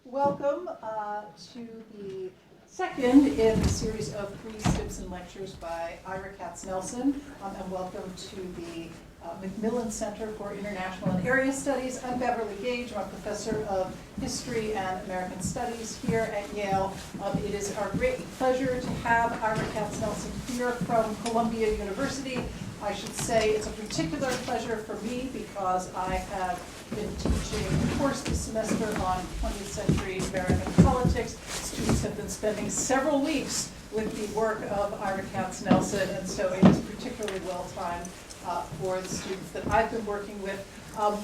Welcome to the second in the series of 3 Stimson lectures by Ira Katznelson, and welcome to the Macmillan Center for International and Area Studies. I'm Beverly Gage. I'm a professor of history and American studies here at Yale. It is our great pleasure to have Ira Katznelson here from Columbia University. I should say it's a particular pleasure for me because I have been teaching a course this semester on 20th century American politics. Students have been spending several weeks with the work of Ira Katznelson, and so it is particularly well-timed for the students that I've been working with.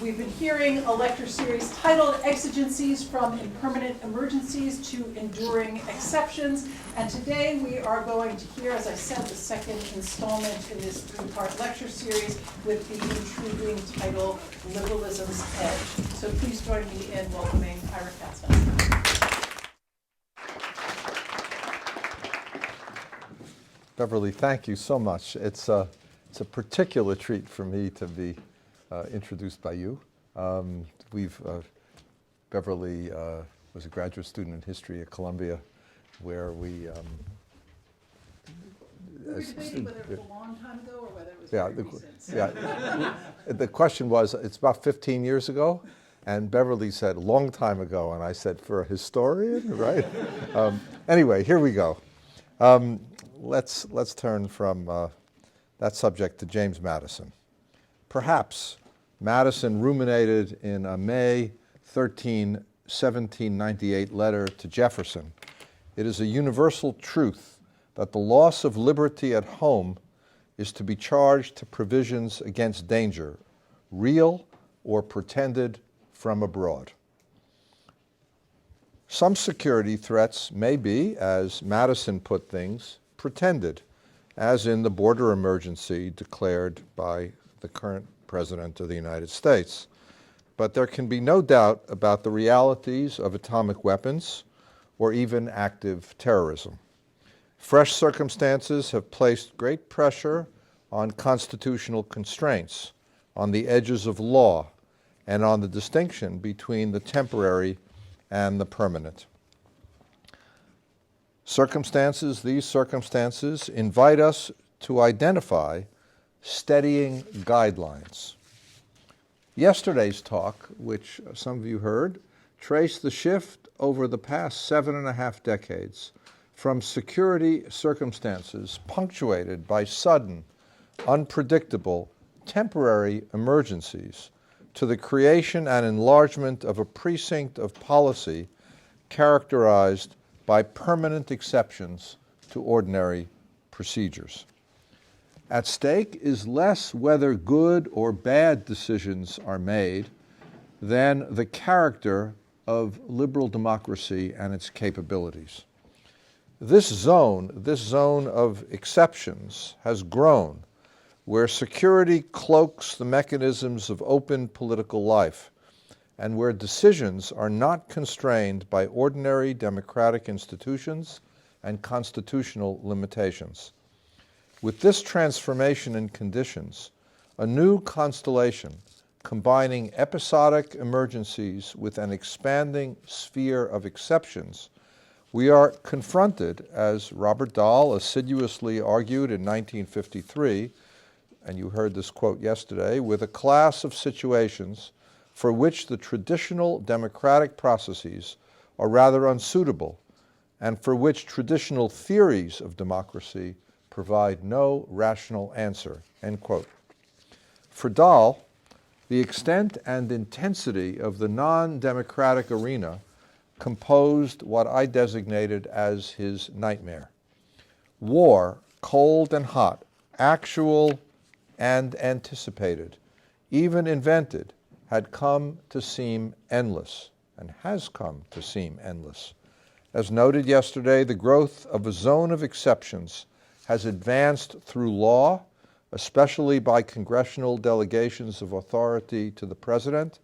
We've been hearing a lecture series titled Exigencies from Impermanent Emergencies to Enduring Exceptions. And today we are going to hear, as I said, the second installment in this 3-part lecture series with the intriguing title, Liberalism's Edge. So please join me in welcoming Ira Katznelson. Beverly, thank you so much. It's a particular treat for me to be introduced by you. Beverly was a graduate student in history at Columbia, where we were debating whether it was a long time ago or whether it was very recent. Yeah. The question was, it's about 15 years ago, and Beverly said, long time ago, and I said, for a historian, right? Anyway, here we go. Let's turn from that subject to James Madison. Perhaps Madison ruminated in a May 13, 1798 letter to Jefferson. It is a universal truth that the loss of liberty at home is to be charged to provisions against danger, real or pretended from abroad. Some security threats may be, as Madison put things, pretended, as in the border emergency declared by the current President of the United States. But there can be no doubt about the realities of atomic weapons or even active terrorism. Fresh circumstances have placed great pressure on constitutional constraints, on the edges of law, and on the distinction between the temporary and the permanent. These circumstances invite us to identify steadying guidelines. Yesterday's talk, which some of you heard, traced the shift over the past 7.5 decades from security circumstances punctuated by sudden, unpredictable, temporary emergencies to the creation and enlargement of a precinct of policy characterized by permanent exceptions to ordinary procedures. At stake is less whether good or bad decisions are made than the character of liberal democracy and its capabilities. This zone of exceptions has grown, where security cloaks the mechanisms of open political life, and where decisions are not constrained by ordinary democratic institutions and constitutional limitations. With this transformation in conditions, a new constellation combining episodic emergencies with an expanding sphere of exceptions, we are confronted, as Robert Dahl assiduously argued in 1953, and you heard this quote yesterday, with a class of situations for which the traditional democratic processes are rather unsuitable, and for which traditional theories of democracy provide no rational answer, end quote. For Dahl, the extent and intensity of the non-democratic arena composed what I designated as his nightmare. War, cold and hot, actual and anticipated, even invented, had come to seem endless, and has come to seem endless. As noted yesterday, the growth of a zone of exceptions has advanced through law, especially by congressional delegations of authority to the President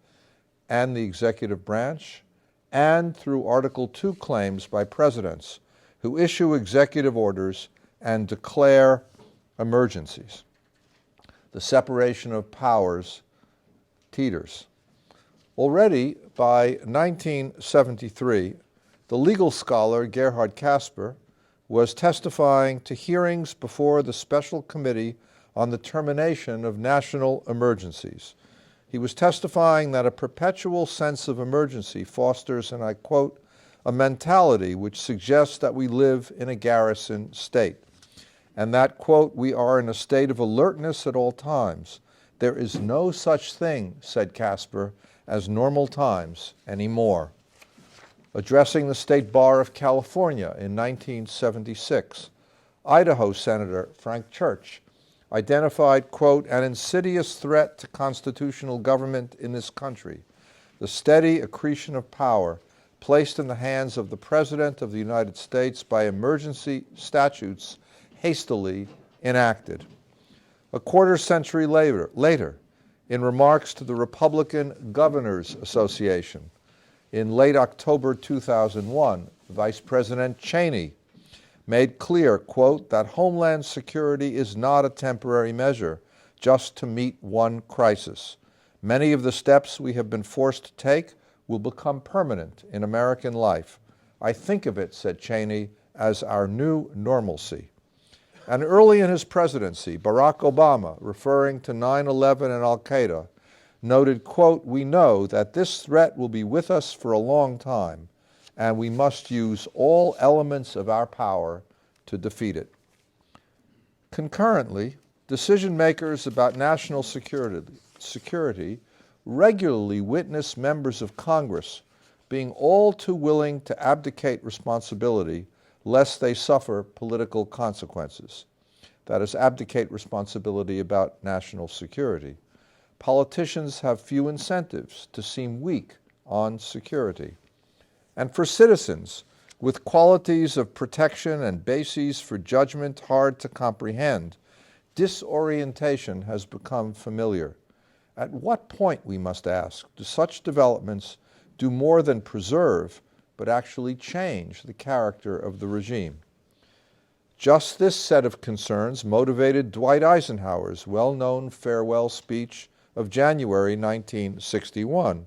and the executive branch, and through Article II claims by presidents who issue executive orders and declare emergencies. The separation of powers teeters. Already by 1973, the legal scholar Gerhard Casper was testifying to hearings before the Special Committee on the Termination of National Emergencies. He was testifying that a perpetual sense of emergency fosters, and I quote, a mentality which suggests that we live in a garrison state, and that, quote, we are in a state of alertness at all times. There is no such thing, said Casper, as normal times anymore. Addressing the State Bar of California in 1976, Idaho Senator Frank Church identified, quote, an insidious threat to constitutional government in this country, the steady accretion of power placed in the hands of the President of the United States by emergency statutes hastily enacted. A quarter century later, in remarks to the Republican Governors Association, in late October 2001, Vice President Cheney made clear, quote, that Homeland Security is not a temporary measure just to meet one crisis. Many of the steps we have been forced to take will become permanent in American life. I think of it, said Cheney, as our new normalcy. And early in his presidency, Barack Obama, referring to 9/11 and al-Qaeda, noted, quote, we know that this threat will be with us for a long time, and we must use all elements of our power to defeat it. Concurrently, decision makers about national security regularly witness members of Congress being all too willing to abdicate responsibility lest they suffer political consequences. That is, abdicate responsibility about national security. Politicians have few incentives to seem weak on security. And for citizens, with qualities of protection and bases for judgment hard to comprehend, disorientation has become familiar. At what point, we must ask, do such developments do more than preserve, but actually change the character of the regime? Just this set of concerns motivated Dwight Eisenhower's well-known farewell speech of January 1961.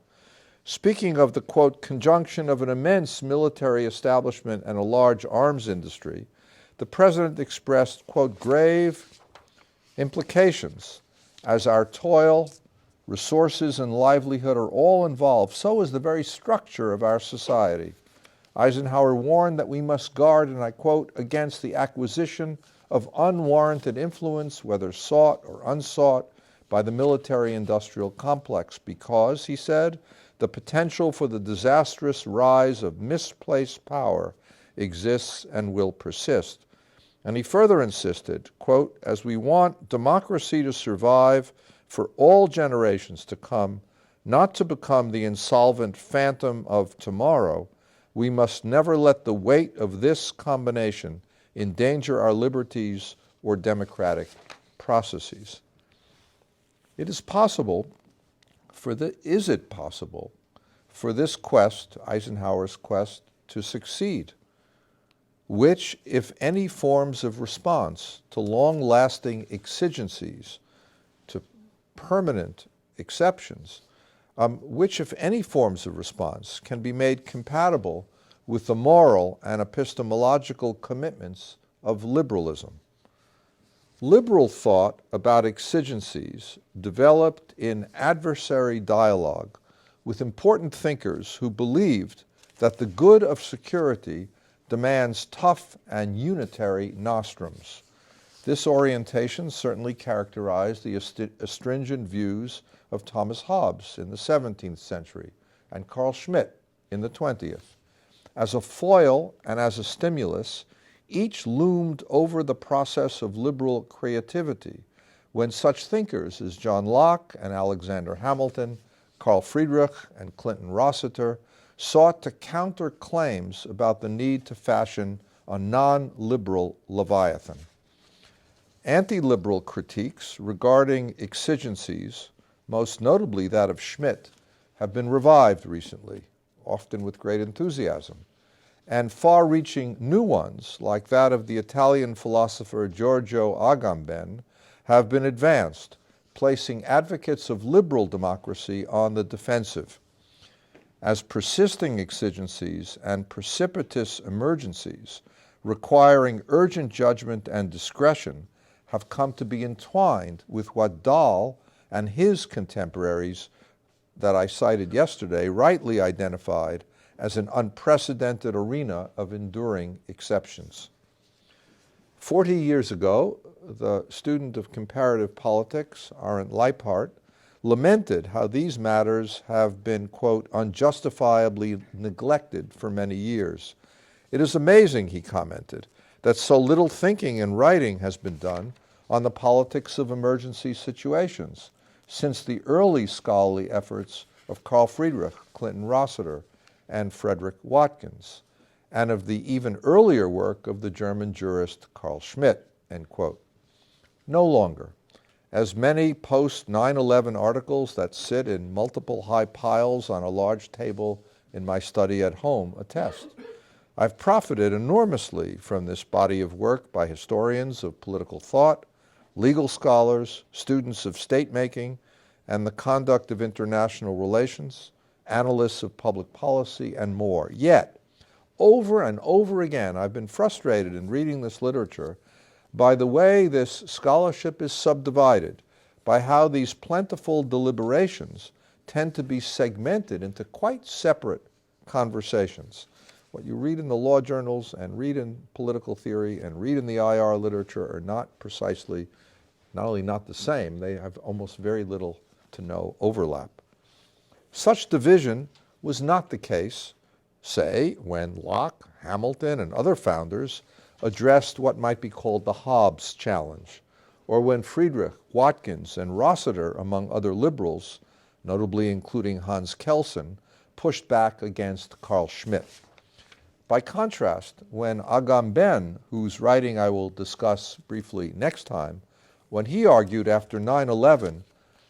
Speaking of the, quote, conjunction of an immense military establishment and a large arms industry, the president expressed, quote, grave implications as our toil, resources, and livelihood are all involved. So is the very structure of our society. Eisenhower warned that we must guard, and I quote, against the acquisition of unwarranted influence, whether sought or unsought, by the military-industrial complex because, he said, the potential for the disastrous rise of misplaced power exists and will persist. And he further insisted, quote, as we want democracy to survive for all generations to come, not to become the insolvent phantom of tomorrow, we must never let the weight of this combination endanger our liberties or democratic processes. Is it possible for this quest, Eisenhower's quest, to succeed? Which, if any forms of response to long-lasting exigencies, to permanent exceptions, which, if any forms of response, can be made compatible with the moral and epistemological commitments of liberalism? Liberal thought about exigencies developed in adversary dialogue with important thinkers who believed that the good of security demands tough and unitary nostrums. This orientation certainly characterized the astringent views of Thomas Hobbes in the 17th century and Carl Schmitt in the 20th. As a foil and as a stimulus, each loomed over the process of liberal creativity when such thinkers as John Locke and Alexander Hamilton, Carl Friedrich and Clinton Rossiter sought to counter claims about the need to fashion a non-liberal Leviathan. Anti-liberal critiques regarding exigencies, most notably that of Schmitt, have been revived recently, often with great enthusiasm. And far-reaching new ones, like that of the Italian philosopher Giorgio Agamben, have been advanced, placing advocates of liberal democracy on the defensive. as persisting exigencies and precipitous emergencies requiring urgent judgment and discretion have come to be entwined with what Dahl and his contemporaries that I cited yesterday rightly identified as an unprecedented arena of enduring exceptions. 40 years ago, the student of comparative politics, Arent Leiphardt, lamented how these matters have been, quote, unjustifiably neglected for many years. It is amazing, he commented, that so little thinking and writing has been done on the politics of emergency situations since the early scholarly efforts of Carl Friedrich, Clinton Rossiter, and Frederick Watkins, and of the even earlier work of the German jurist Carl Schmitt, end quote. No longer. As many post-9/11 articles that sit in multiple high piles on a large table in my study at home attest, I've profited enormously from this body of work by historians of political thought, legal scholars, students of state-making and the conduct of international relations, analysts of public policy, and more. Yet, over and over again, I've been frustrated in reading this literature by the way this scholarship is subdivided, by how these plentiful deliberations tend to be segmented into quite separate conversations. What you read in the law journals and read in political theory and read in the IR literature are not only not the same, they have almost very little to no overlap. Such division was not the case, say, when Locke, Hamilton, and other founders addressed what might be called the Hobbes challenge, or when Friedrich, Watkins, and Rossiter, among other liberals, notably including Hans Kelsen, pushed back against Carl Schmitt. By contrast, when Agamben, whose writing I will discuss briefly next time, when he argued after 9/11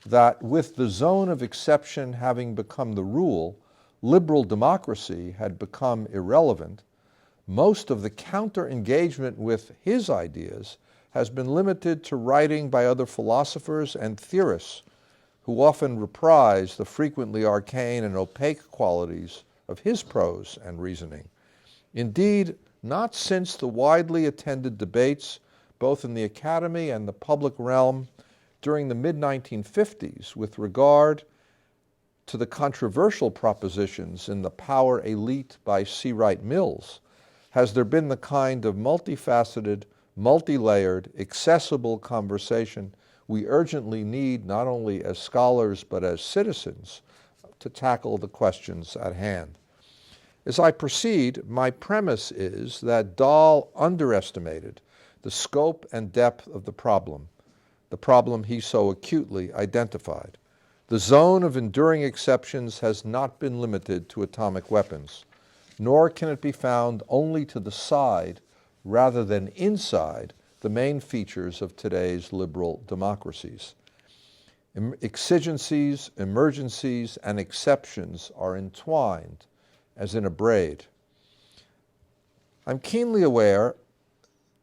that with the zone of exception having become the rule, liberal democracy had become irrelevant, most of the counter-engagement with his ideas has been limited to writing by other philosophers and theorists who often reprise the frequently arcane and opaque qualities of his prose and reasoning. Indeed, not since the widely attended debates, both in the academy and the public realm, during the mid-1950s with regard to the controversial propositions in The Power Elite by C. Wright Mills, has there been the kind of multifaceted, multi-layered, accessible conversation we urgently need not only as scholars but as citizens to tackle the questions at hand. As I proceed, my premise is that Dahl underestimated the scope and depth of the problem he so acutely identified. The zone of enduring exceptions has not been limited to atomic weapons, nor can it be found only to the side rather than inside the main features of today's liberal democracies. Exigencies, emergencies, and exceptions are entwined as in a braid. I'm keenly aware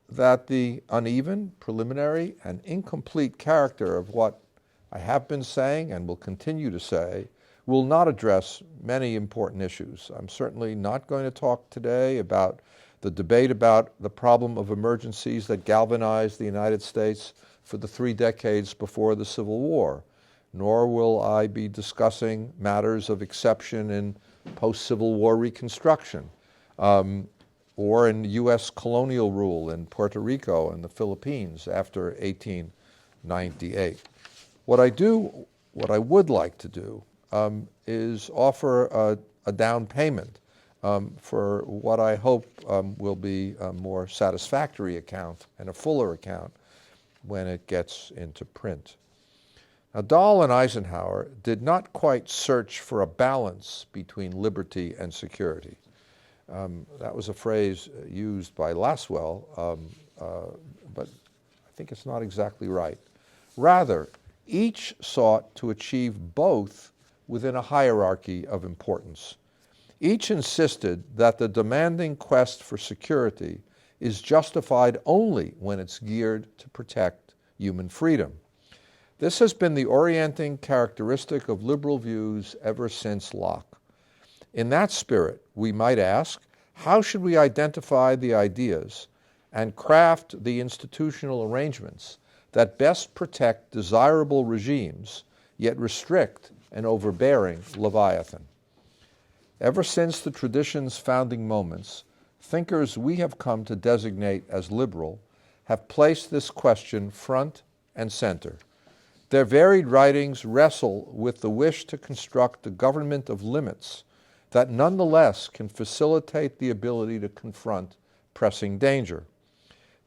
that the uneven, preliminary, and incomplete character of what I have been saying and will continue to say will not address many important issues. I'm certainly not going to talk today about the debate about the problem of emergencies that galvanized the United States for the 3 decades before the Civil War, nor will I be discussing matters of exception in post-Civil War Reconstruction, or in U.S. colonial rule in Puerto Rico and the Philippines after 1898. What I would like to do is offer a down payment for what I hope will be a more satisfactory account and a fuller account when it gets into print. Now, Dahl and Eisenhower did not quite search for a balance between liberty and security. That was a phrase used by Laswell, but I think it's not exactly right. Rather, each sought to achieve both within a hierarchy of importance. Each insisted that the demanding quest for security is justified only when it's geared to protect human freedom. This has been the orienting characteristic of liberal views ever since Locke. In that spirit, we might ask, how should we identify the ideas and craft the institutional arrangements that best protect desirable regimes, yet restrict an overbearing Leviathan? Ever since the tradition's founding moments, thinkers we have come to designate as liberal have placed this question front and center. Their varied writings wrestle with the wish to construct a government of limits that nonetheless can facilitate the ability to confront pressing danger.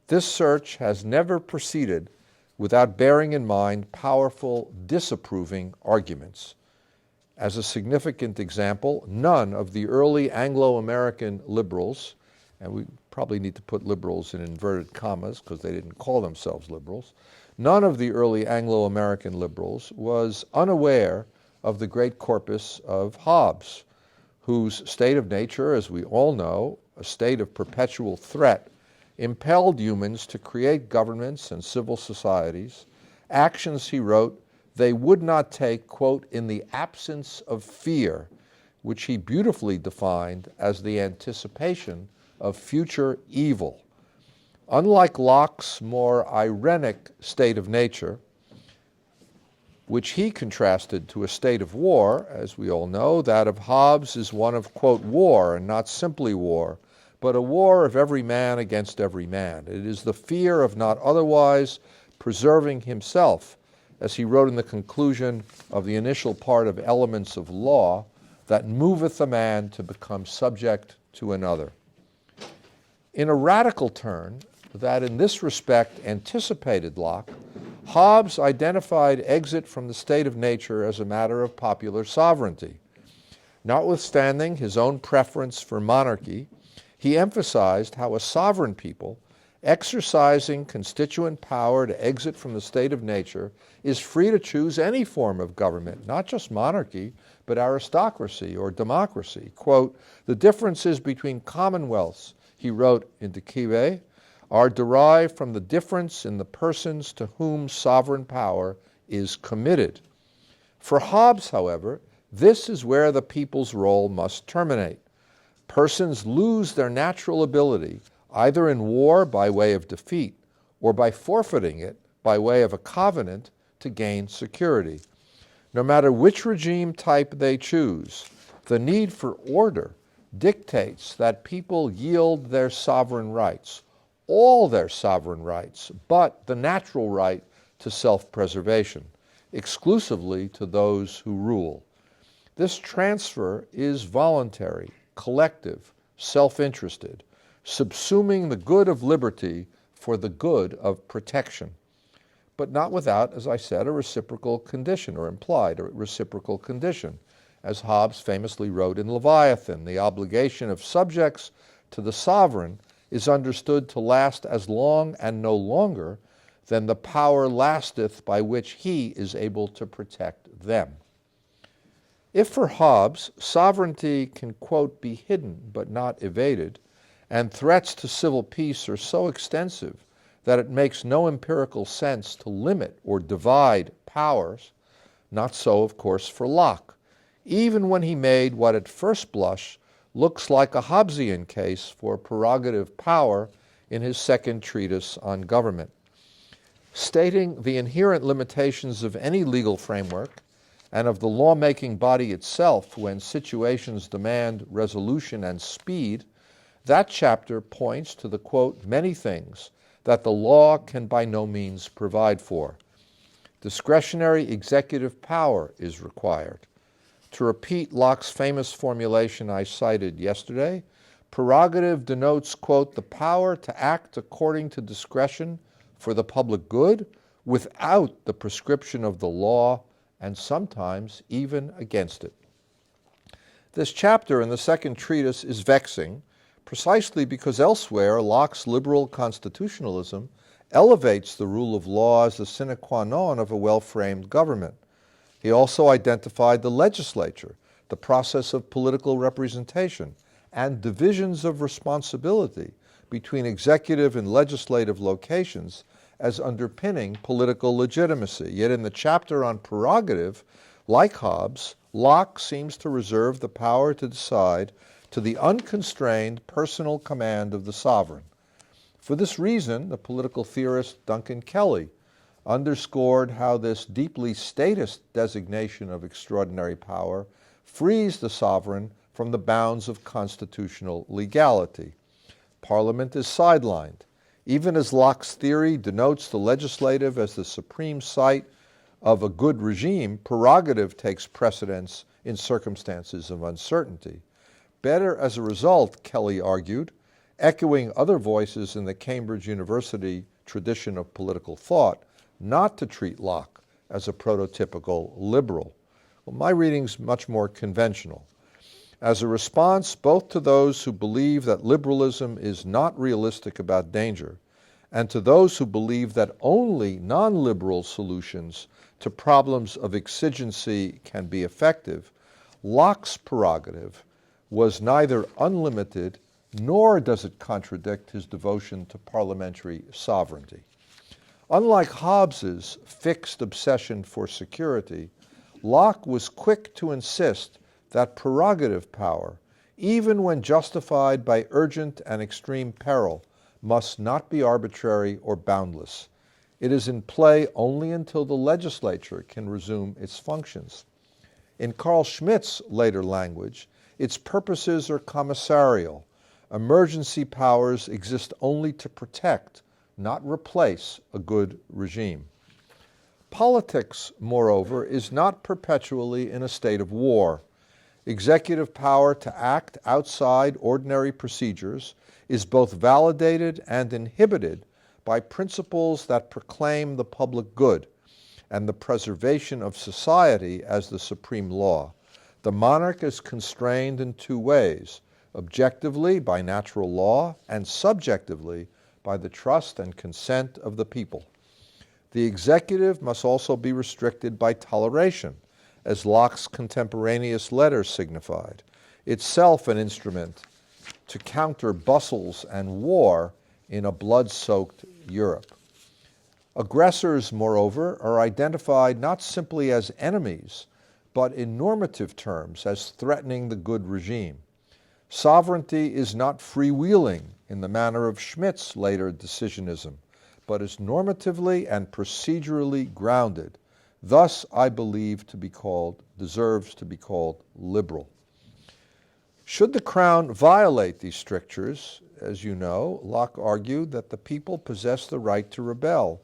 This search has never proceeded without bearing in mind powerful disapproving arguments. As a significant example, none of the early Anglo-American liberals, and we probably need to put liberals in inverted commas because they didn't call themselves liberals, none of the early Anglo-American liberals was unaware of the great corpus of Hobbes, whose state of nature, as we all know, a state of perpetual threat, impelled humans to create governments and civil societies, actions, he wrote, they would not take, quote, in the absence of fear, which he beautifully defined as the anticipation of future evil. Unlike Locke's more irenic state of nature, which he contrasted to a state of war, as we all know, that of Hobbes is one of, quote, war, and not simply war, but a war of every man against every man. It is the fear of not otherwise preserving himself, as he wrote in the conclusion of the initial part of Elements of Law, that moveth a man to become subject to another. In a radical turn that in this respect anticipated Locke, Hobbes identified exit from the state of nature as a matter of popular sovereignty. Notwithstanding his own preference for monarchy, he emphasized how a sovereign people, exercising constituent power to exit from the state of nature, is free to choose any form of government, not just monarchy, but aristocracy or democracy. Quote, the differences between commonwealths, he wrote in De Cive, are derived from the difference in the persons to whom sovereign power is committed. For Hobbes, however, this is where the people's role must terminate. Persons lose their natural ability either in war by way of defeat or by forfeiting it by way of a covenant to gain security. No matter which regime type they choose, the need for order dictates that people yield their sovereign rights, all their sovereign rights, but the natural right to self-preservation, exclusively to those who rule. This transfer is voluntary, collective, self-interested, subsuming the good of liberty for the good of protection, but not without, as I said, a reciprocal condition, or implied a reciprocal condition. As Hobbes famously wrote in Leviathan, the obligation of subjects to the sovereign is understood to last as long and no longer than the power lasteth by which he is able to protect them. If for Hobbes sovereignty can, quote, be hidden but not evaded, and threats to civil peace are so extensive that it makes no empirical sense to limit or divide powers, not so, of course, for Locke, even when he made what at first blush looks like a Hobbesian case for prerogative power in his second treatise on government. Stating the inherent limitations of any legal framework and of the lawmaking body itself when situations demand resolution and speed, that chapter points to the, quote, many things that the law can by no means provide for. Discretionary executive power is required. To repeat Locke's famous formulation I cited yesterday, prerogative denotes, quote, the power to act according to discretion for the public good without the prescription of the law and sometimes even against it. This chapter in the second treatise is vexing precisely because elsewhere Locke's liberal constitutionalism elevates the rule of law as the sine qua non of a well-framed government. He also identified the legislature, the process of political representation, and divisions of responsibility between executive and legislative locations as underpinning political legitimacy. Yet in the chapter on prerogative, Like Hobbes, Locke seems to reserve the power to decide to the unconstrained personal command of the sovereign. For this reason, the political theorist Duncan Kelly underscored how this deeply statist designation of extraordinary power frees the sovereign from the bounds of constitutional legality. Parliament is sidelined. Even as Locke's theory denotes the legislative as the supreme site of a good regime, prerogative takes precedence in circumstances of uncertainty. Better as a result, Kelly argued, echoing other voices in the Cambridge University tradition of political thought, not to treat Locke as a prototypical liberal. Well, my reading's much more conventional. As a response both to those who believe that liberalism is not realistic about danger, and to those who believe that only non-liberal solutions to problems of exigency can be effective, Locke's prerogative was neither unlimited nor does it contradict his devotion to parliamentary sovereignty. Unlike Hobbes's fixed obsession for security, Locke was quick to insist that prerogative power, even when justified by urgent and extreme peril, must not be arbitrary or boundless. It is in play only until the legislature can resume its functions. In Carl Schmitt's later language, its purposes are commissarial. Emergency powers exist only to protect, not replace, a good regime. Politics, moreover, is not perpetually in a state of war. Executive power to act outside ordinary procedures is both validated and inhibited by principles that proclaim the public good and the preservation of society as the supreme law. The monarch is constrained in two ways, objectively by natural law and subjectively by the trust and consent of the people. The executive must also be restricted by toleration, as Locke's contemporaneous letter signified, itself an instrument to counter bustles and war in a blood-soaked Europe. Aggressors, moreover, are identified not simply as enemies, but in normative terms as threatening the good regime. Sovereignty is not freewheeling in the manner of Schmitt's later decisionism, but is normatively and procedurally grounded. Thus, I believe deserves to be called liberal. Should the Crown violate these strictures, as you know, Locke argued that the people possess the right to rebel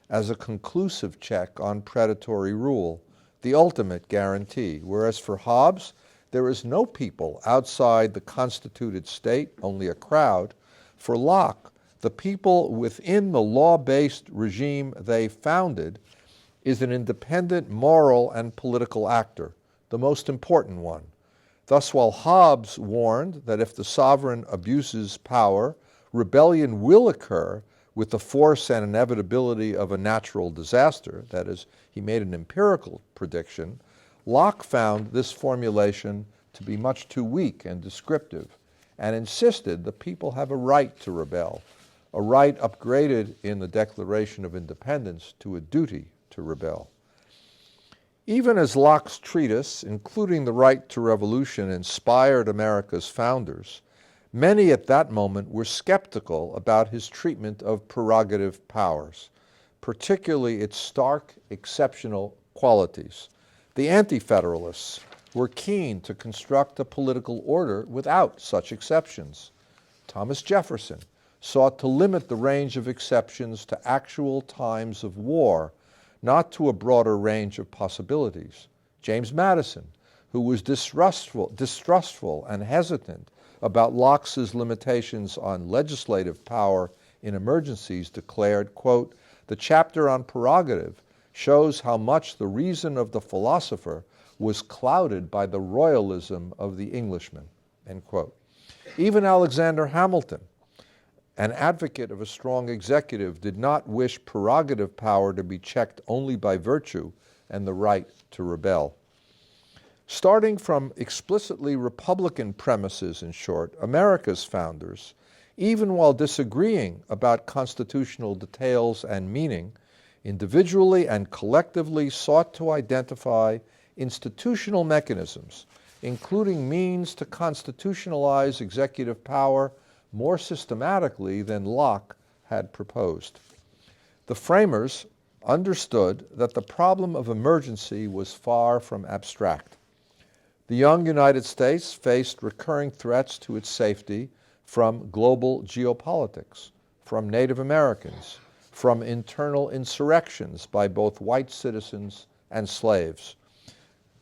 as a conclusive check on predatory rule, the ultimate guarantee, whereas for Hobbes, there is no people outside the constituted state, only a crowd. For Locke, the people within the law-based regime they founded is an independent moral and political actor, the most important one. Thus, while Hobbes warned that if the sovereign abuses power, rebellion will occur with the force and inevitability of a natural disaster, that is, he made an empirical prediction, Locke found this formulation to be much too weak and descriptive, and insisted the people have a right to rebel, a right upgraded in the Declaration of Independence to a duty to rebel. Even as Locke's treatise, including The Right to Revolution, inspired America's founders, many at that moment were skeptical about his treatment of prerogative powers, particularly its stark, exceptional qualities. The Anti-Federalists were keen to construct a political order without such exceptions. Thomas Jefferson sought to limit the range of exceptions to actual times of war, not to a broader range of possibilities. James Madison, who was distrustful and hesitant about Locke's limitations on legislative power in emergencies, declared, quote, "The chapter on prerogative shows how much the reason of the philosopher was clouded by the royalism of the Englishman," end quote. Even Alexander Hamilton, an advocate of a strong executive, did not wish prerogative power to be checked only by virtue and the right to rebel. Starting from explicitly Republican premises, in short, America's founders, even while disagreeing about constitutional details and meaning, individually and collectively sought to identify institutional mechanisms, including means to constitutionalize executive power more systematically than Locke had proposed. The framers understood that the problem of emergency was far from abstract. The young United States faced recurring threats to its safety from global geopolitics, from Native Americans, from internal insurrections by both white citizens and slaves.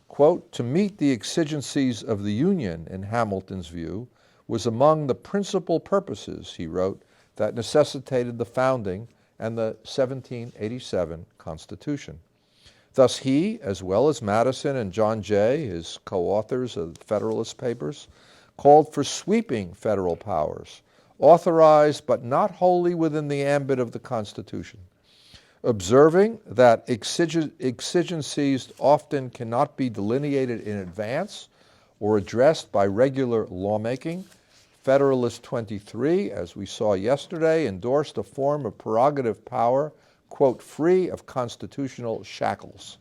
Quote, to meet the exigencies of the Union, in Hamilton's view, was among the principal purposes, he wrote, that necessitated the founding and the 1787 Constitution. Thus he, as well as Madison and John Jay, his co-authors of the Federalist Papers, called for sweeping federal powers, authorized but not wholly within the ambit of the Constitution. Observing that exigencies often cannot be delineated in advance or addressed by regular lawmaking, Federalist 23, as we saw yesterday, endorsed a form of prerogative power, quote, free of constitutional shackles.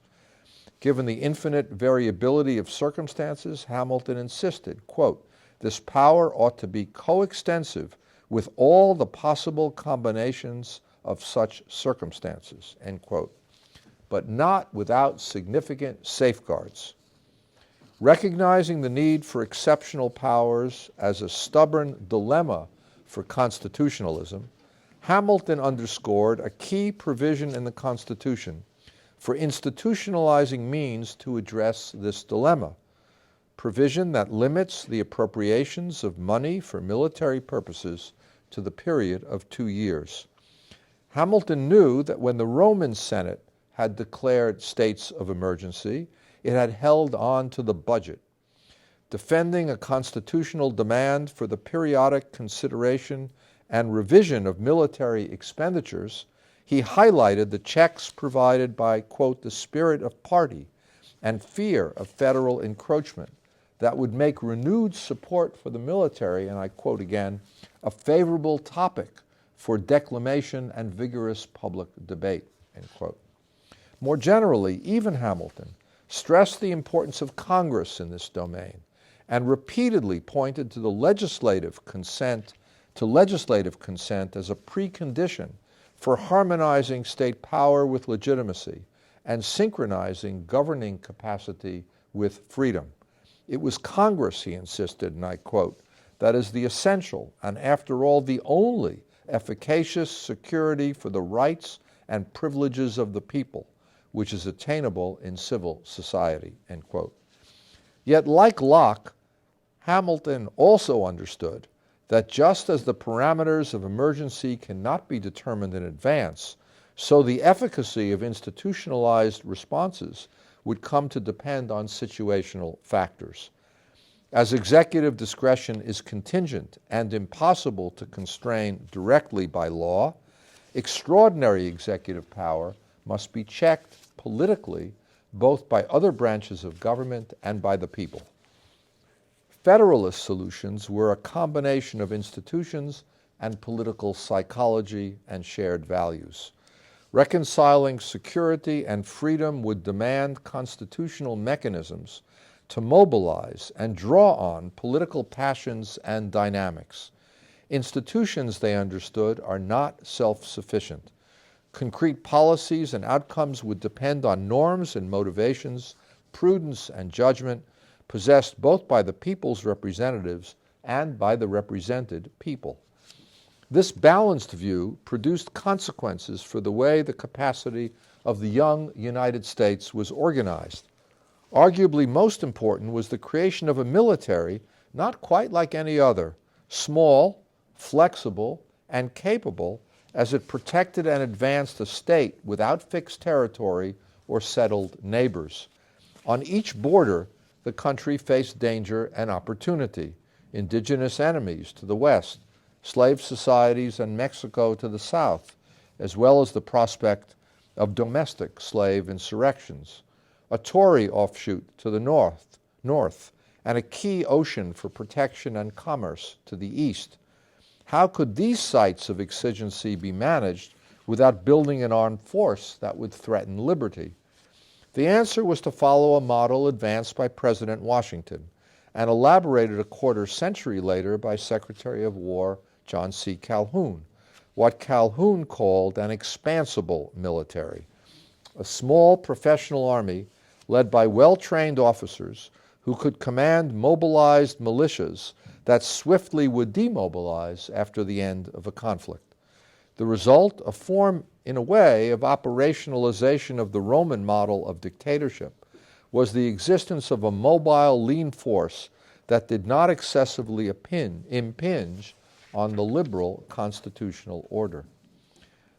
Given the infinite variability of circumstances, Hamilton insisted, quote, this power ought to be coextensive with all the possible combinations of such circumstances, end quote, but not without significant safeguards. Recognizing the need for exceptional powers as a stubborn dilemma for constitutionalism, Hamilton underscored a key provision in the Constitution for institutionalizing means to address this dilemma, provision that limits the appropriations of money for military purposes to the period of 2 years. Hamilton knew that when the Roman Senate had declared states of emergency, it had held on to the budget. Defending a constitutional demand for the periodic consideration and revision of military expenditures, he highlighted the checks provided by, quote, the spirit of party and fear of federal encroachment that would make renewed support for the military, and I quote again, a favorable topic for declamation and vigorous public debate, end quote. More generally, even Hamilton stressed the importance of Congress in this domain and repeatedly pointed to legislative consent as a precondition for harmonizing state power with legitimacy and synchronizing governing capacity with freedom. It was Congress, he insisted, and I quote, that is the essential and, after all, the only efficacious security for the rights and privileges of the people, which is attainable in civil society, end quote. Yet, like Locke, Hamilton also understood that just as the parameters of emergency cannot be determined in advance, so the efficacy of institutionalized responses would come to depend on situational factors. As executive discretion is contingent and impossible to constrain directly by law, extraordinary executive power must be checked politically, both by other branches of government and by the people. Federalist solutions were a combination of institutions and political psychology and shared values. Reconciling security and freedom would demand constitutional mechanisms to mobilize and draw on political passions and dynamics. Institutions, they understood, are not self-sufficient. Concrete policies and outcomes would depend on norms and motivations, prudence and judgment, possessed both by the people's representatives and by the represented people. This balanced view produced consequences for the way the capacity of the young United States was organized. Arguably most important was the creation of a military not quite like any other, small, flexible, and capable as it protected and advanced a state without fixed territory or settled neighbors. On each border, the country faced danger and opportunity, indigenous enemies to the west, slave societies and Mexico to the south, as well as the prospect of domestic slave insurrections, a Tory offshoot to the north, and a key ocean for protection and commerce to the east. How could these sites of exigency be managed without building an armed force that would threaten liberty? The answer was to follow a model advanced by President Washington and elaborated a quarter century later by Secretary of War John C. Calhoun, what Calhoun called an expansible military, a small professional army led by well-trained officers who could command mobilized militias that swiftly would demobilize after the end of a conflict. The result, a form, in a way, of operationalization of the Roman model of dictatorship, was the existence of a mobile, lean force that did not excessively impinge on the liberal constitutional order.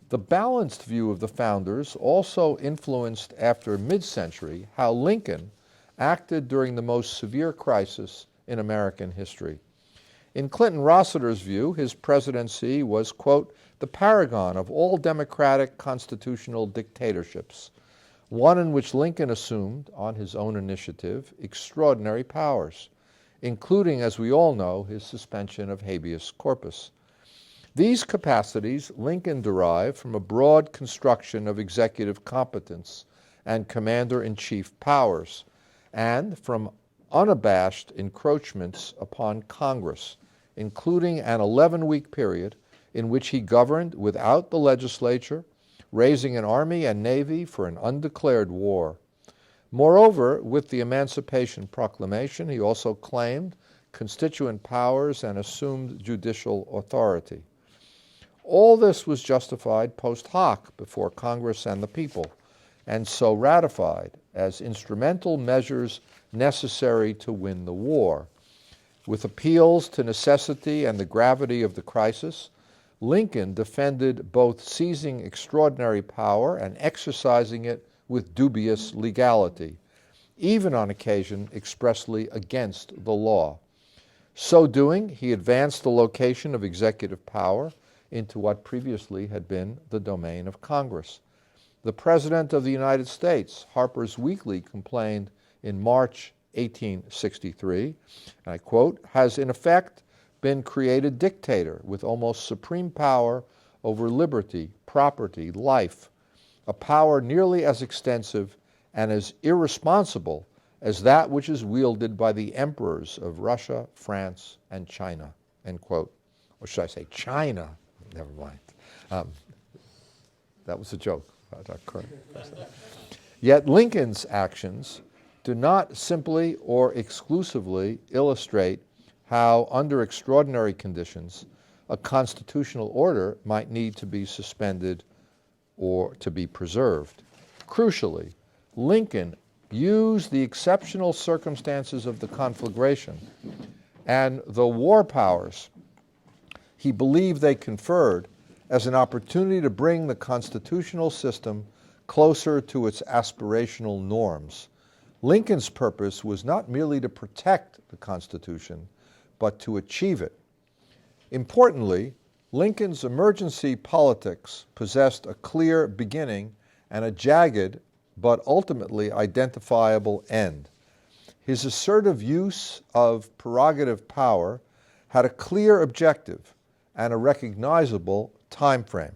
The balanced view of the founders also influenced after mid-century how Lincoln acted during the most severe crisis in American history. In Clinton Rossiter's view, his presidency was, quote, the paragon of all democratic constitutional dictatorships, one in which Lincoln assumed, on his own initiative, extraordinary powers, including, as we all know, his suspension of habeas corpus. These capacities Lincoln derived from a broad construction of executive competence and commander-in-chief powers, and from unabashed encroachments upon Congress, including an 11-week period in which he governed without the legislature, raising an army and navy for an undeclared war. Moreover, with the Emancipation Proclamation, he also claimed constituent powers and assumed judicial authority. All this was justified post hoc before Congress and the people, and so ratified as instrumental measures necessary to win the war. With appeals to necessity and the gravity of the crisis, Lincoln defended both seizing extraordinary power and exercising it with dubious legality, even on occasion expressly against the law. So doing, he advanced the location of executive power into what previously had been the domain of Congress. The President of the United States, Harper's Weekly complained in March 1863, and I quote, has in effect been created dictator with almost supreme power over liberty, property, life, a power nearly as extensive and as irresponsible as that which is wielded by the emperors of Russia, France, and China, end quote. Or should I say China? Never mind. That was a joke. Yet Lincoln's actions do not simply or exclusively illustrate how, under extraordinary conditions, a constitutional order might need to be suspended or to be preserved. Crucially, Lincoln used the exceptional circumstances of the conflagration and the war powers he believed they conferred as an opportunity to bring the constitutional system closer to its aspirational norms. Lincoln's purpose was not merely to protect the Constitution, but to achieve it. Importantly, Lincoln's emergency politics possessed a clear beginning and a jagged but ultimately identifiable end. His assertive use of prerogative power had a clear objective and a recognizable time frame.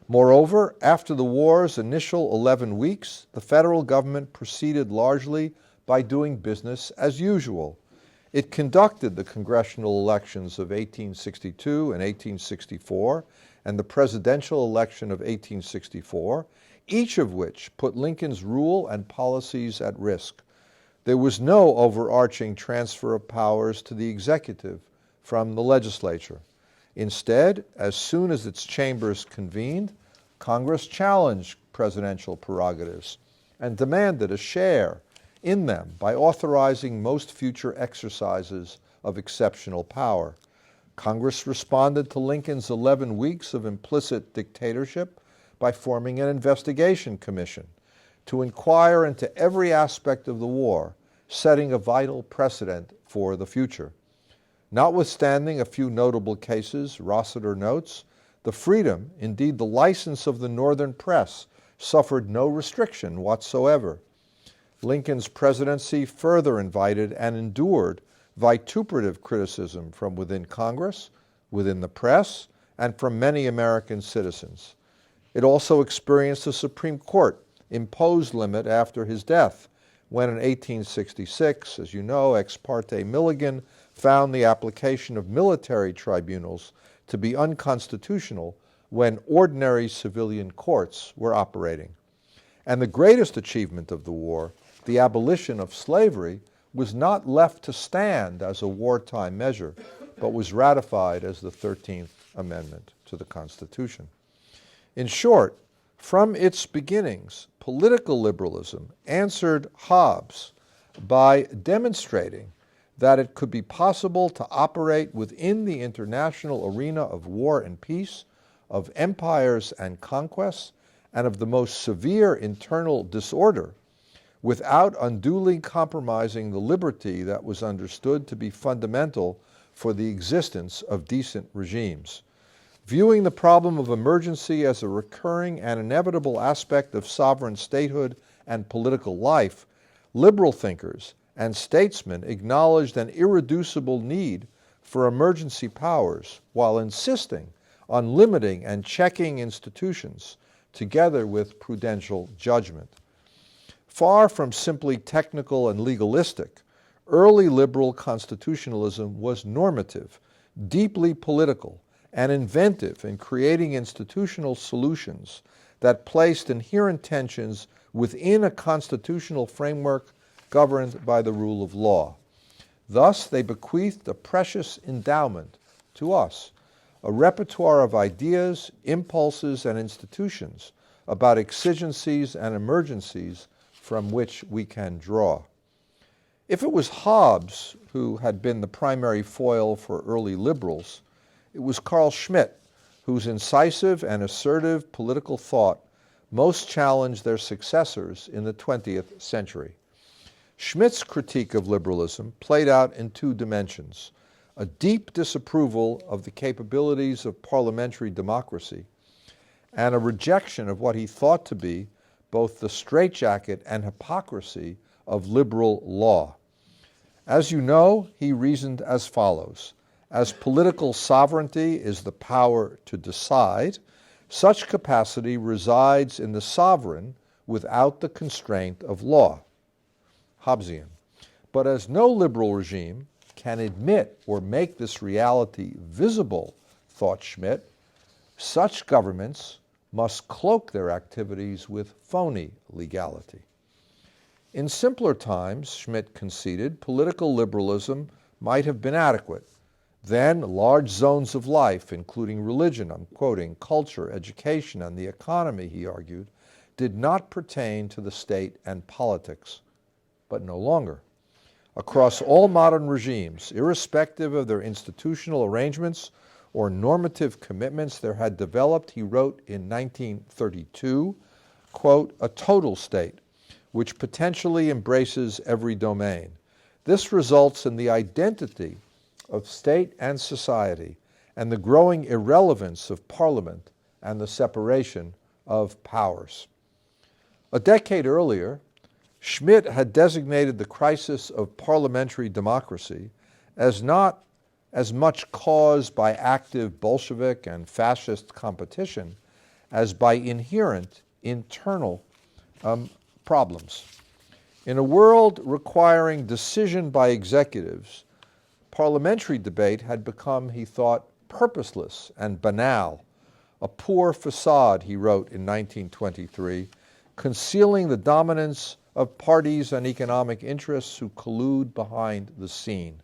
Moreover, after the war's initial 11 weeks, the federal government proceeded largely by doing business as usual. It conducted the congressional elections of 1862 and 1864 and the presidential election of 1864, each of which put Lincoln's rule and policies at risk. There was no overarching transfer of powers to the executive from the legislature. Instead, as soon as its chambers convened, Congress challenged presidential prerogatives and demanded a share in them by authorizing most future exercises of exceptional power. Congress responded to Lincoln's 11 weeks of implicit dictatorship by forming an investigation commission to inquire into every aspect of the war, setting a vital precedent for the future. Notwithstanding a few notable cases, Rossiter notes, the freedom, indeed the license of the Northern press, suffered no restriction whatsoever. Lincoln's presidency further invited and endured vituperative criticism from within Congress, within the press, and from many American citizens. It also experienced the Supreme Court imposed limit after his death, when in 1866, as you know, Ex parte Milligan found the application of military tribunals to be unconstitutional when ordinary civilian courts were operating. And the greatest achievement of the war, the abolition of slavery, was not left to stand as a wartime measure, but was ratified as the 13th Amendment to the Constitution. In short, from its beginnings, political liberalism answered Hobbes by demonstrating that it could be possible to operate within the international arena of war and peace, of empires and conquests, and of the most severe internal disorder, without unduly compromising the liberty that was understood to be fundamental for the existence of decent regimes. Viewing the problem of emergency as a recurring and inevitable aspect of sovereign statehood and political life, liberal thinkers and statesmen acknowledged an irreducible need for emergency powers while insisting on limiting and checking institutions together with prudential judgment. Far from simply technical and legalistic, early liberal constitutionalism was normative, deeply political, and inventive in creating institutional solutions that placed inherent tensions within a constitutional framework governed by the rule of law. Thus, they bequeathed a precious endowment to us, a repertoire of ideas, impulses, and institutions about exigencies and emergencies from which we can draw. If it was Hobbes who had been the primary foil for early liberals, it was Carl Schmitt whose incisive and assertive political thought most challenged their successors in the 20th century. Schmitt's critique of liberalism played out in two dimensions: a deep disapproval of the capabilities of parliamentary democracy and a rejection of what he thought to be both the straitjacket and hypocrisy of liberal law. As you know, he reasoned as follows: as political sovereignty is the power to decide, such capacity resides in the sovereign without the constraint of law. Hobbesian. But as no liberal regime can admit or make this reality visible, thought Schmitt, such governments must cloak their activities with phony legality. In simpler times, Schmitt conceded, political liberalism might have been adequate. Then, large zones of life, including religion, I'm quoting, culture, education, and the economy, he argued, did not pertain to the state and politics, but no longer. Across all modern regimes, irrespective of their institutional arrangements or normative commitments, there had developed, he wrote in 1932, quote, a total state, which potentially embraces every domain. This results in the identity of state and society and the growing irrelevance of parliament and the separation of powers. A decade earlier, Schmitt had designated the crisis of parliamentary democracy as not as much caused by active Bolshevik and fascist competition as by inherent internal problems. In a world requiring decision by executives, parliamentary debate had become, he thought, purposeless and banal, a poor facade, he wrote in 1923, concealing the dominance of parties and economic interests who collude behind the scene.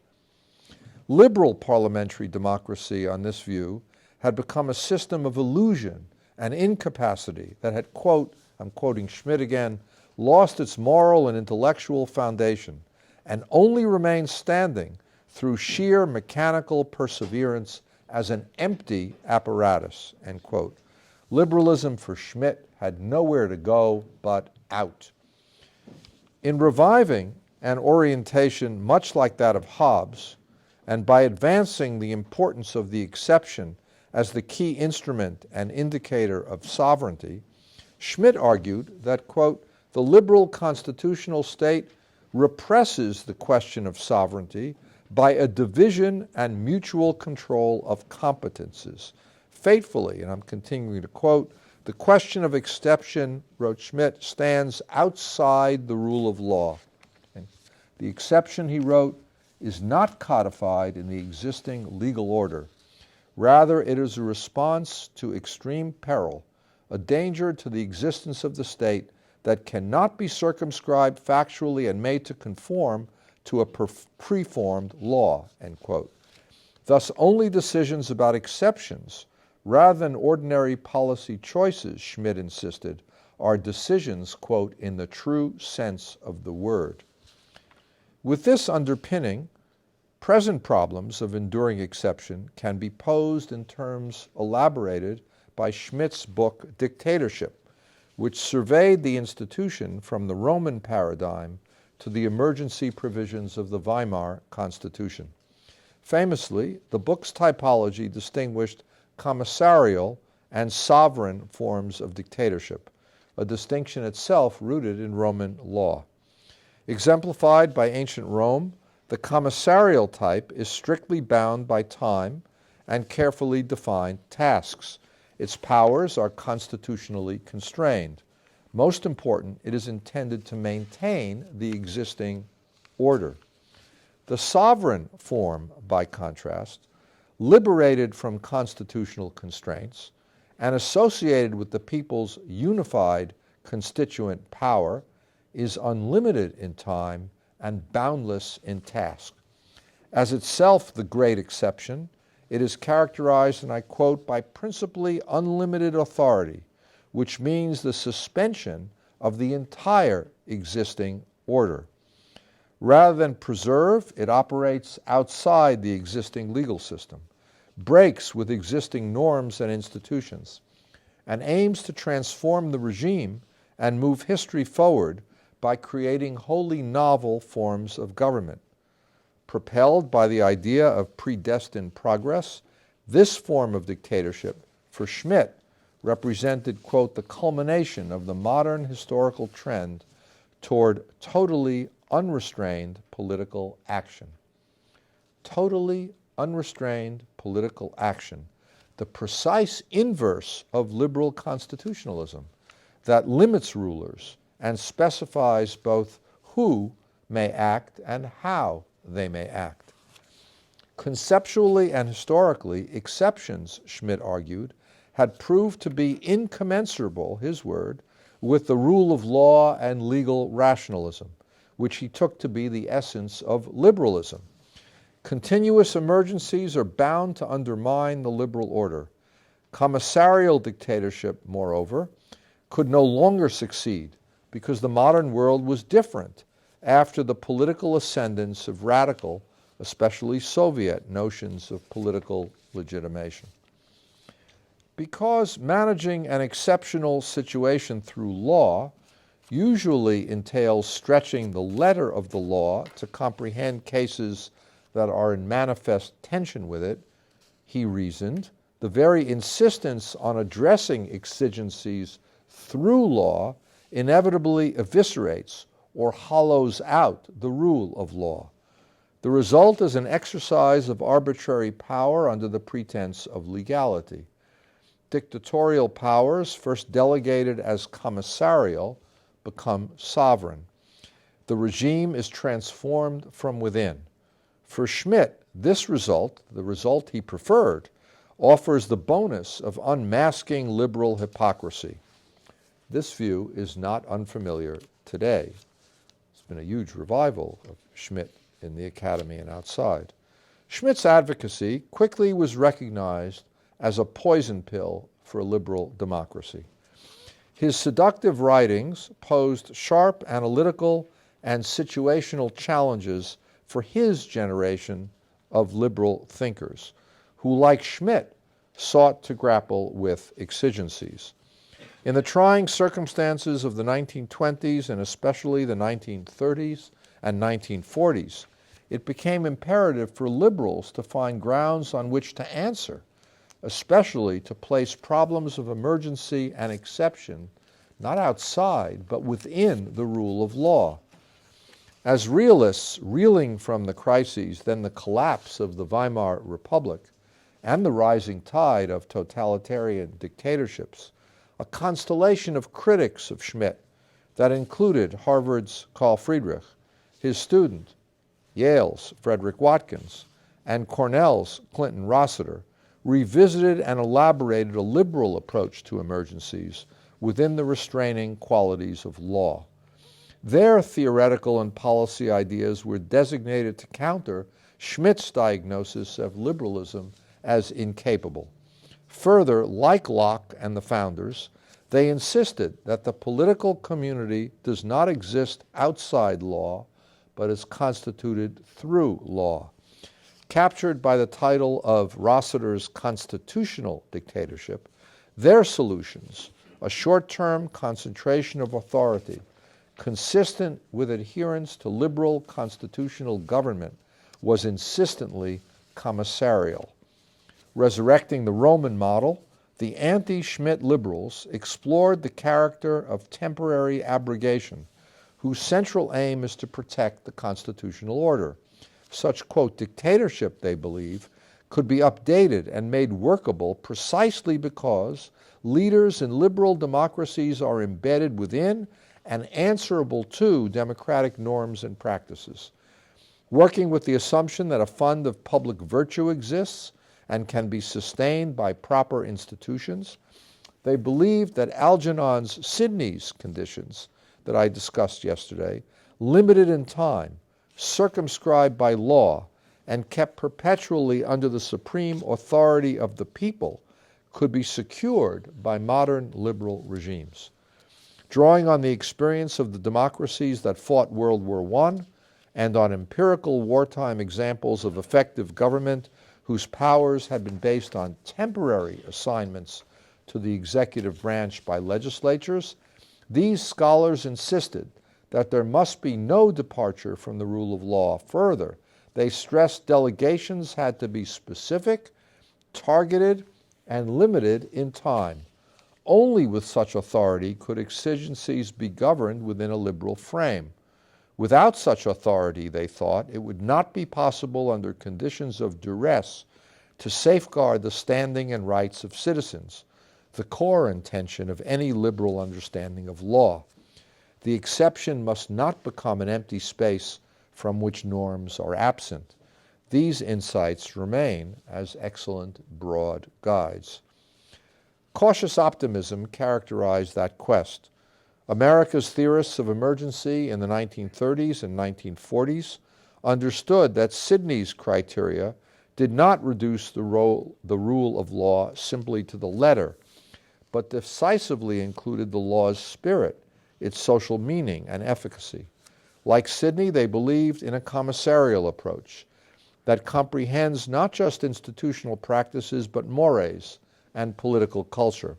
Liberal parliamentary democracy, on this view, had become a system of illusion and incapacity that had, quote, I'm quoting Schmitt again, lost its moral and intellectual foundation and only remained standing through sheer mechanical perseverance as an empty apparatus, end quote. Liberalism for Schmitt had nowhere to go but out. In reviving an orientation much like that of Hobbes, and by advancing the importance of the exception as the key instrument and indicator of sovereignty, Schmitt argued that, quote, the liberal constitutional state represses the question of sovereignty by a division and mutual control of competences. Faithfully, and I'm continuing to quote, The question of exception, wrote Schmitt, stands outside the rule of law. And the exception, he wrote, is not codified in the existing legal order. Rather, it is a response to extreme peril, a danger to the existence of the state that cannot be circumscribed factually and made to conform to a preformed law, end quote. Thus, only decisions about exceptions, rather than ordinary policy choices, Schmitt insisted, are decisions, quote, in the true sense of the word. With this underpinning, present problems of enduring exception can be posed in terms elaborated by Schmitt's book, Dictatorship, which surveyed the institution from the Roman paradigm to the emergency provisions of the Weimar Constitution. Famously, the book's typology distinguished commissarial and sovereign forms of dictatorship, a distinction itself rooted in Roman law. Exemplified by ancient Rome, the commissarial type is strictly bound by time and carefully defined tasks. Its powers are constitutionally constrained. Most important, it is intended to maintain the existing order. The sovereign form, by contrast, liberated from constitutional constraints and associated with the people's unified constituent power, is unlimited in time and boundless in task. As itself the great exception, it is characterized, and I quote, by principally unlimited authority, which means the suspension of the entire existing order. Rather than preserve, it operates outside the existing legal system, breaks with existing norms and institutions, and aims to transform the regime and move history forward by creating wholly novel forms of government. Propelled by the idea of predestined progress, this form of dictatorship, for Schmitt, represented, quote, the culmination of the modern historical trend toward totally unrestrained political action. Totally unrestrained political action, the precise inverse of liberal constitutionalism that limits rulers and specifies both who may act and how they may act. Conceptually and historically, exceptions, Schmitt argued, had proved to be incommensurable, his word, with the rule of law and legal rationalism, which he took to be the essence of liberalism. Continuous emergencies are bound to undermine the liberal order. Commissarial dictatorship, moreover, could no longer succeed because the modern world was different after the political ascendance of radical, especially Soviet, notions of political legitimation. Because managing an exceptional situation through law usually entails stretching the letter of the law to comprehend cases that are in manifest tension with it, he reasoned, the very insistence on addressing exigencies through law inevitably eviscerates or hollows out the rule of law. The result is an exercise of arbitrary power under the pretense of legality. Dictatorial powers, first delegated as commissarial, become sovereign. The regime is transformed from within. For Schmitt, this result, the result he preferred, offers the bonus of unmasking liberal hypocrisy. This view is not unfamiliar today. There's been a huge revival of Schmitt in the academy and outside. Schmitt's advocacy quickly was recognized as a poison pill for a liberal democracy. His seductive writings posed sharp analytical and situational challenges for his generation of liberal thinkers, who, like Schmitt, sought to grapple with exigencies. In the trying circumstances of the 1920s and especially the 1930s and 1940s, it became imperative for liberals to find grounds on which to answer, especially to place problems of emergency and exception not outside but within the rule of law. As realists reeling from the crises, then the collapse of the Weimar Republic, and the rising tide of totalitarian dictatorships, a constellation of critics of Schmitt that included Harvard's Carl Friedrich, his student, Yale's Frederick Watkins, and Cornell's Clinton Rossiter, revisited and elaborated a liberal approach to emergencies within the restraining qualities of law. Their theoretical and policy ideas were designated to counter Schmitt's diagnosis of liberalism as incapable. Further, like Locke and the founders, they insisted that the political community does not exist outside law, but is constituted through law. Captured by the title of Rossiter's constitutional dictatorship, their solutions, a short-term concentration of authority, consistent with adherence to liberal constitutional government, was insistently commissarial. Resurrecting the Roman model, the anti-Schmitt liberals explored the character of temporary abrogation, whose central aim is to protect the constitutional order. Such, quote, dictatorship, they believe, could be updated and made workable precisely because leaders in liberal democracies are embedded within and answerable to democratic norms and practices. Working with the assumption that a fund of public virtue exists and can be sustained by proper institutions, they believed that Algernon's Sidney's conditions that I discussed yesterday, limited in time, circumscribed by law, and kept perpetually under the supreme authority of the people, could be secured by modern liberal regimes. Drawing on the experience of the democracies that fought World War I and on empirical wartime examples of effective government whose powers had been based on temporary assignments to the executive branch by legislatures, these scholars insisted that there must be no departure from the rule of law. Further, they stressed delegations had to be specific, targeted, and limited in time. Only with such authority could exigencies be governed within a liberal frame. Without such authority, they thought, it would not be possible under conditions of duress to safeguard the standing and rights of citizens, the core intention of any liberal understanding of law. The exception must not become an empty space from which norms are absent. These insights remain as excellent broad guides. Cautious optimism characterized that quest. America's theorists of emergency in the 1930s and 1940s understood that Sidney's criteria did not reduce the rule of law simply to the letter, but decisively included the law's spirit, its social meaning and efficacy. Like Sidney, they believed in a commissarial approach that comprehends not just institutional practices but mores and political culture.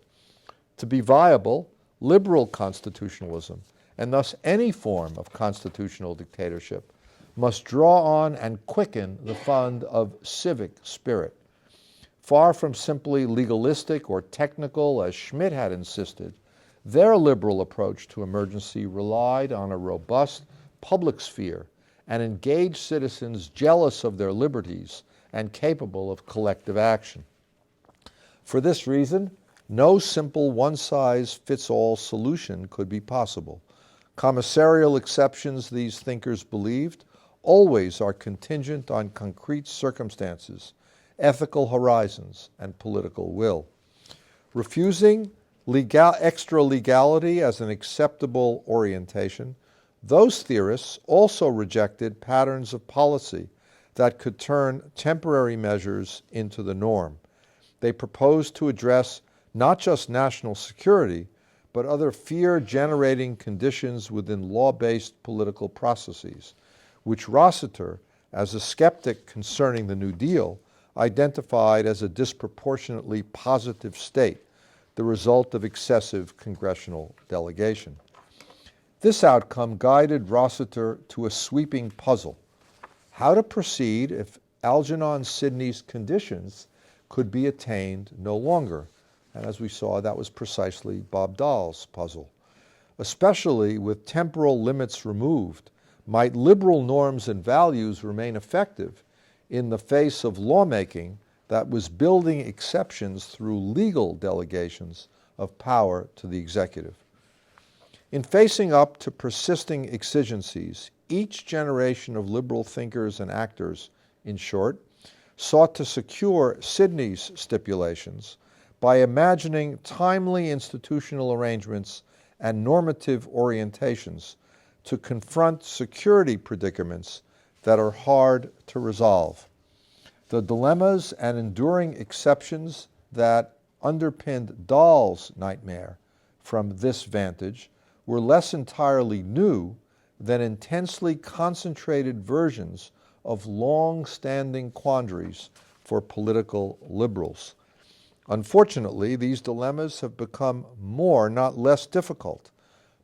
To be viable, liberal constitutionalism, and thus any form of constitutional dictatorship, must draw on and quicken the fund of civic spirit. Far from simply legalistic or technical, as Schmitt had insisted, their liberal approach to emergency relied on a robust public sphere and engaged citizens jealous of their liberties and capable of collective action. For this reason, no simple one-size-fits-all solution could be possible. Commissarial exceptions, these thinkers believed, always are contingent on concrete circumstances, ethical horizons, and political will. Refusing extra legality as an acceptable orientation, those theorists also rejected patterns of policy that could turn temporary measures into the norm. They proposed to address not just national security, but other fear-generating conditions within law-based political processes, which Rossiter, as a skeptic concerning the New Deal, identified as a disproportionately positive state, the result of excessive congressional delegation. This outcome guided Rossiter to a sweeping puzzle: how to proceed if Algernon Sidney's conditions could be attained no longer. And as we saw, that was precisely Bob Dahl's puzzle. Especially with temporal limits removed, might liberal norms and values remain effective in the face of lawmaking that was building exceptions through legal delegations of power to the executive. In facing up to persisting exigencies, each generation of liberal thinkers and actors, in short, sought to secure Sidney's stipulations by imagining timely institutional arrangements and normative orientations to confront security predicaments that are hard to resolve. The dilemmas and enduring exceptions that underpinned Dahl's nightmare from this vantage were less entirely new than intensely concentrated versions of long-standing quandaries for political liberals. Unfortunately, these dilemmas have become more, not less difficult,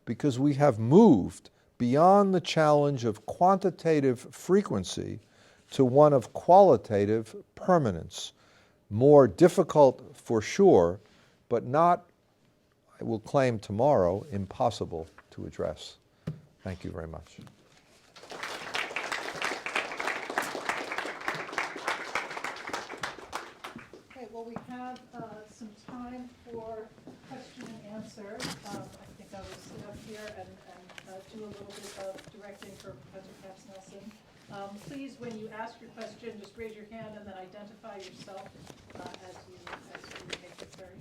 because we have moved beyond the challenge of quantitative frequency to one of qualitative permanence, more difficult for sure, but not, I will claim tomorrow, impossible to address. Thank you very much. Okay, well, we have some time for question and answer. I think I will sit up here and do a little bit of directing for Professor Katznelson. Please, when you ask your question, just raise your hand and then identify yourself as you make your turn.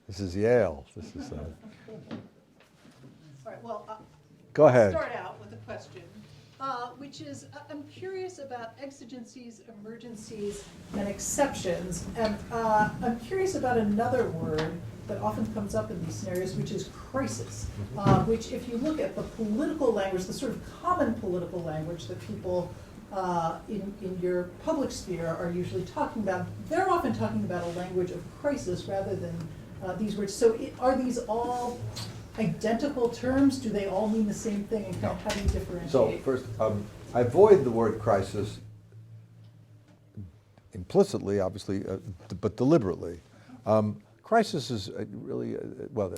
This is Yale. This is. All right. Well, Go ahead. I'll start out with a question, which is I'm curious about exigencies, emergencies, and exceptions, and I'm curious about another word that often comes up in these scenarios, which is crisis. Which, if you look at the political language, the sort of common political language that people in your public sphere are usually talking about, they're often talking about a language of crisis rather than these words. So are these all identical terms? Do they all mean the same thing? And how do you differentiate? So first, I avoid the word crisis implicitly, obviously, but deliberately. Crisis is really, well,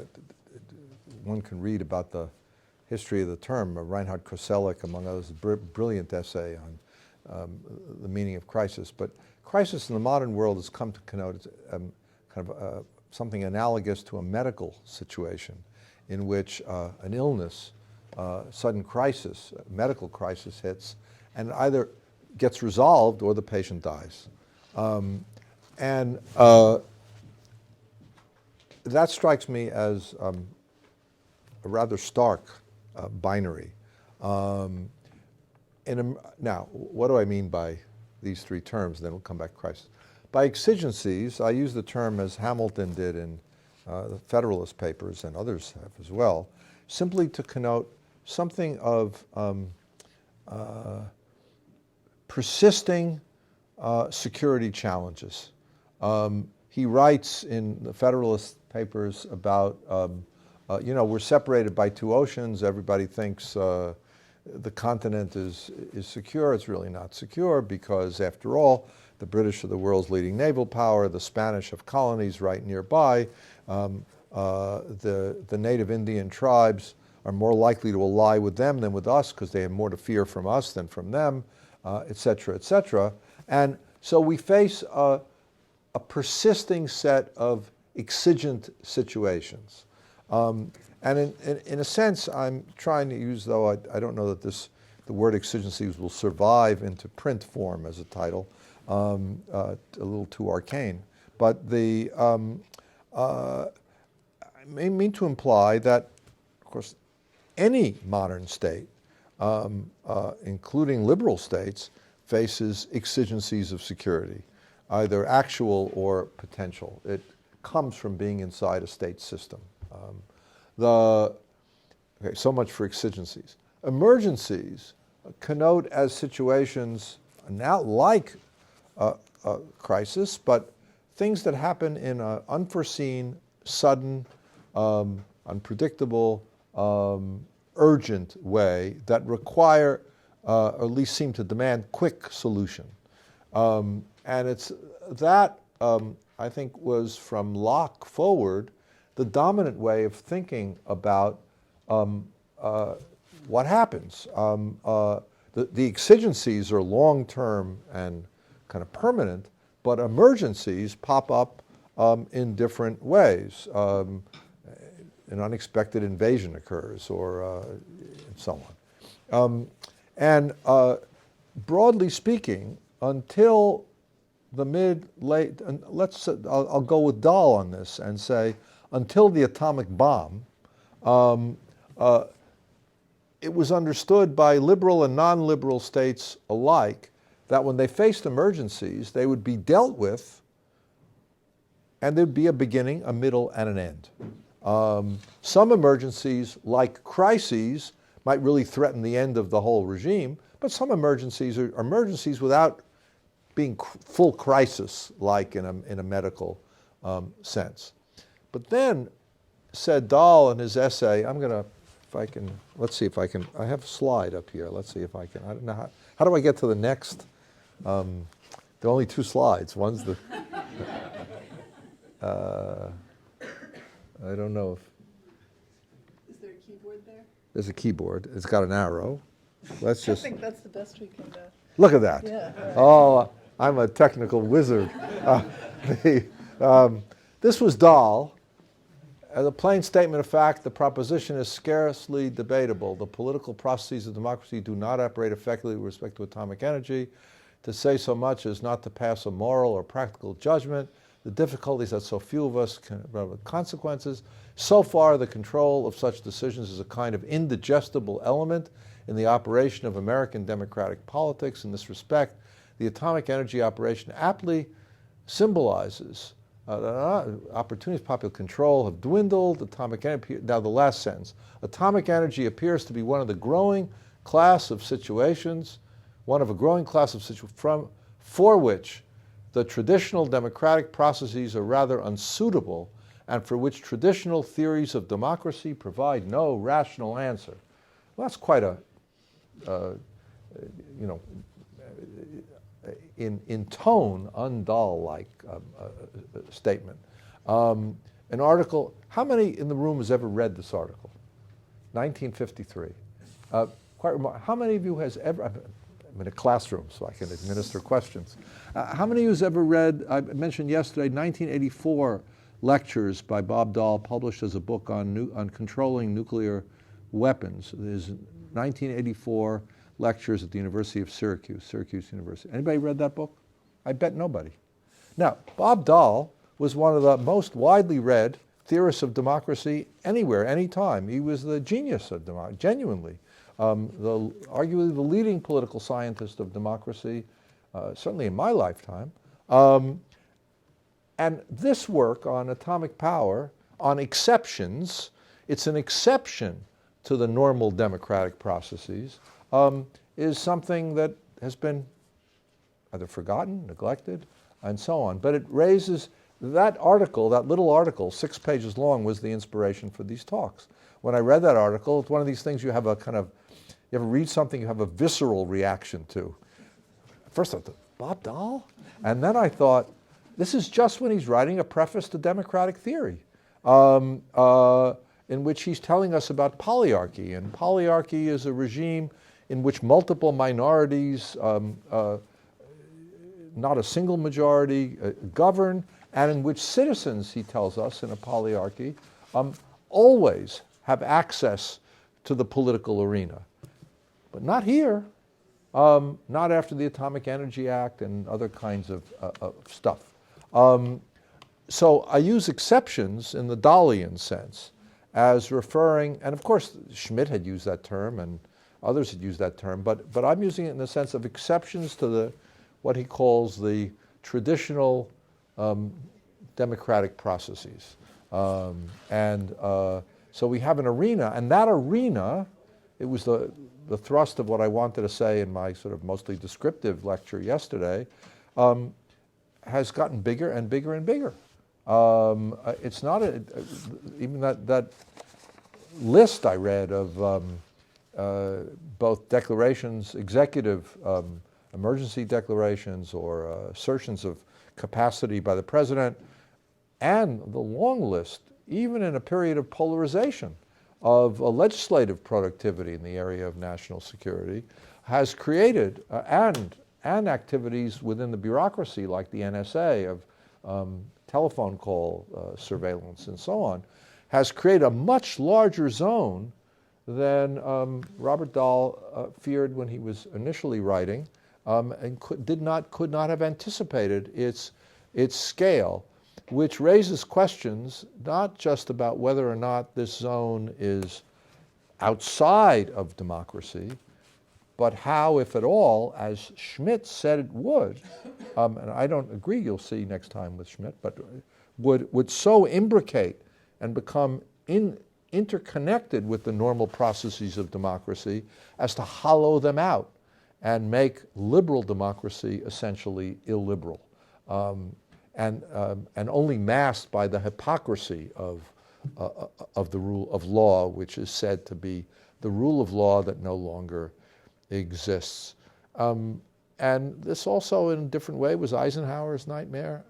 one can read about the history of the term. Reinhard Koselleck, among others, a brilliant essay on the meaning of crisis. But crisis in the modern world has come to connote kind of something analogous to a medical situation in which an illness, sudden crisis, medical crisis hits, and either gets resolved or the patient dies. That strikes me as a rather stark binary. Now, what do I mean by these three terms? Then we'll come back to crisis. By exigencies, I use the term as Hamilton did in the Federalist Papers, and others have as well, simply to connote something of persisting security challenges. He writes in the Federalist Papers about, we're separated by two oceans. Everybody thinks the continent is secure. It's really not secure because, after all, the British are the world's leading naval power. The Spanish have colonies right nearby. The native Indian tribes are more likely to ally with them than with us because they have more to fear from us than from them, et cetera, et cetera. And so we face a persisting set of exigent situations. And in a sense, I'm trying to use, though I don't know that the word exigencies will survive into print form as a title, a little too arcane. But I mean to imply that, of course, any modern state, including liberal states, faces exigencies of security, either actual or potential. It comes from being inside a state system. So much for exigencies. Emergencies connote as situations not like a crisis, but things that happen in an unforeseen, sudden, unpredictable, urgent way that require, or at least seem to demand, quick solution. And it's that, I think, was from Locke forward the dominant way of thinking about what happens. the exigencies are long-term and kind of permanent, but emergencies pop up in different ways. An unexpected invasion occurs, or and so on. Broadly speaking, until the mid-late, and I'll go with Dahl on this and say, until the atomic bomb, it was understood by liberal and non-liberal states alike that when they faced emergencies, they would be dealt with, and there'd be a beginning, a middle, and an end. Some emergencies, like crises, might really threaten the end of the whole regime, but some emergencies are emergencies without being full crisis, like in a medical sense. But then, said Dahl in his essay, let's see if I can, I have a slide up here, let's see if I can, I don't know how do I get to the next, there are only two slides, one's the, I don't know if, Is there a keyboard there? there's a keyboard, it's got an arrow, let's just, I think that's the best we can do. look at that. Yeah. Oh, I'm a technical wizard. This was Dahl. As a plain statement of fact, the proposition is scarcely debatable. The political processes of democracy do not operate effectively with respect to atomic energy. To say so much is not to pass a moral or practical judgment. The difficulties that so few of us can have consequences. So far, the control of such decisions is a kind of indigestible element in the operation of American democratic politics. In this respect, the atomic energy operation aptly symbolizes opportunities of popular control have dwindled. Atomic energy, now the last sentence, atomic energy appears to be one of a growing class of situations for which the traditional democratic processes are rather unsuitable and for which traditional theories of democracy provide no rational answer. Well, that's quite a, in tone, un-Dahl-like statement. An article, how many in the room has ever read this article? 1953. Quite remarkable. How many of you has ever, I'm in a classroom so I can administer questions. How many of you has ever read, I mentioned yesterday, 1984 lectures by Bob Dahl published as a book on controlling nuclear weapons. There's 1984 lectures at the University of Syracuse University. Anybody read that book? I bet nobody. Now, Bob Dahl was one of the most widely read theorists of democracy anywhere, anytime. He was the genius of democracy, genuinely. Arguably the leading political scientist of democracy, certainly in my lifetime. And this work on atomic power, on exceptions, it's an exception to the normal democratic processes, is something that has been either forgotten, neglected, and so on. But it raises, that article, that little article, 6 pages long, was the inspiration for these talks. When I read that article, it's one of these things you have a kind of, you ever read something you have a visceral reaction to. First I thought, Bob Dahl? And then I thought, this is just when he's writing a preface to democratic theory, in which he's telling us about polyarchy. And polyarchy is a regime in which multiple minorities, not a single majority, govern, and in which citizens, he tells us, in a polyarchy, always have access to the political arena. But not here, not after the Atomic Energy Act and other kinds of stuff. So I use exceptions in the Dahlian sense as referring, and of course Schmitt had used that term and others had used that term, but I'm using it in the sense of exceptions to what he calls the traditional democratic processes. So we have an arena, and that arena, it was the thrust of what I wanted to say in my sort of mostly descriptive lecture yesterday, has gotten bigger and bigger and bigger. It's not even that list I read of both declarations, executive emergency declarations or assertions of capacity by the president, and the long list, even in a period of polarization, of legislative productivity in the area of national security, has created, and activities within the bureaucracy like the NSA of telephone call surveillance and so on, has created a much larger zone than Robert Dahl feared when he was initially writing, and could not have anticipated its scale, which raises questions not just about whether or not this zone is outside of democracy, but how, if at all, as Schmitt said it would, and I don't agree, you'll see next time with Schmitt, but would so imbricate and become interconnected with the normal processes of democracy as to hollow them out and make liberal democracy essentially illiberal, and only masked by the hypocrisy of the rule of law, which is said to be the rule of law that no longer exists. And this also, in a different way, was Eisenhower's nightmare,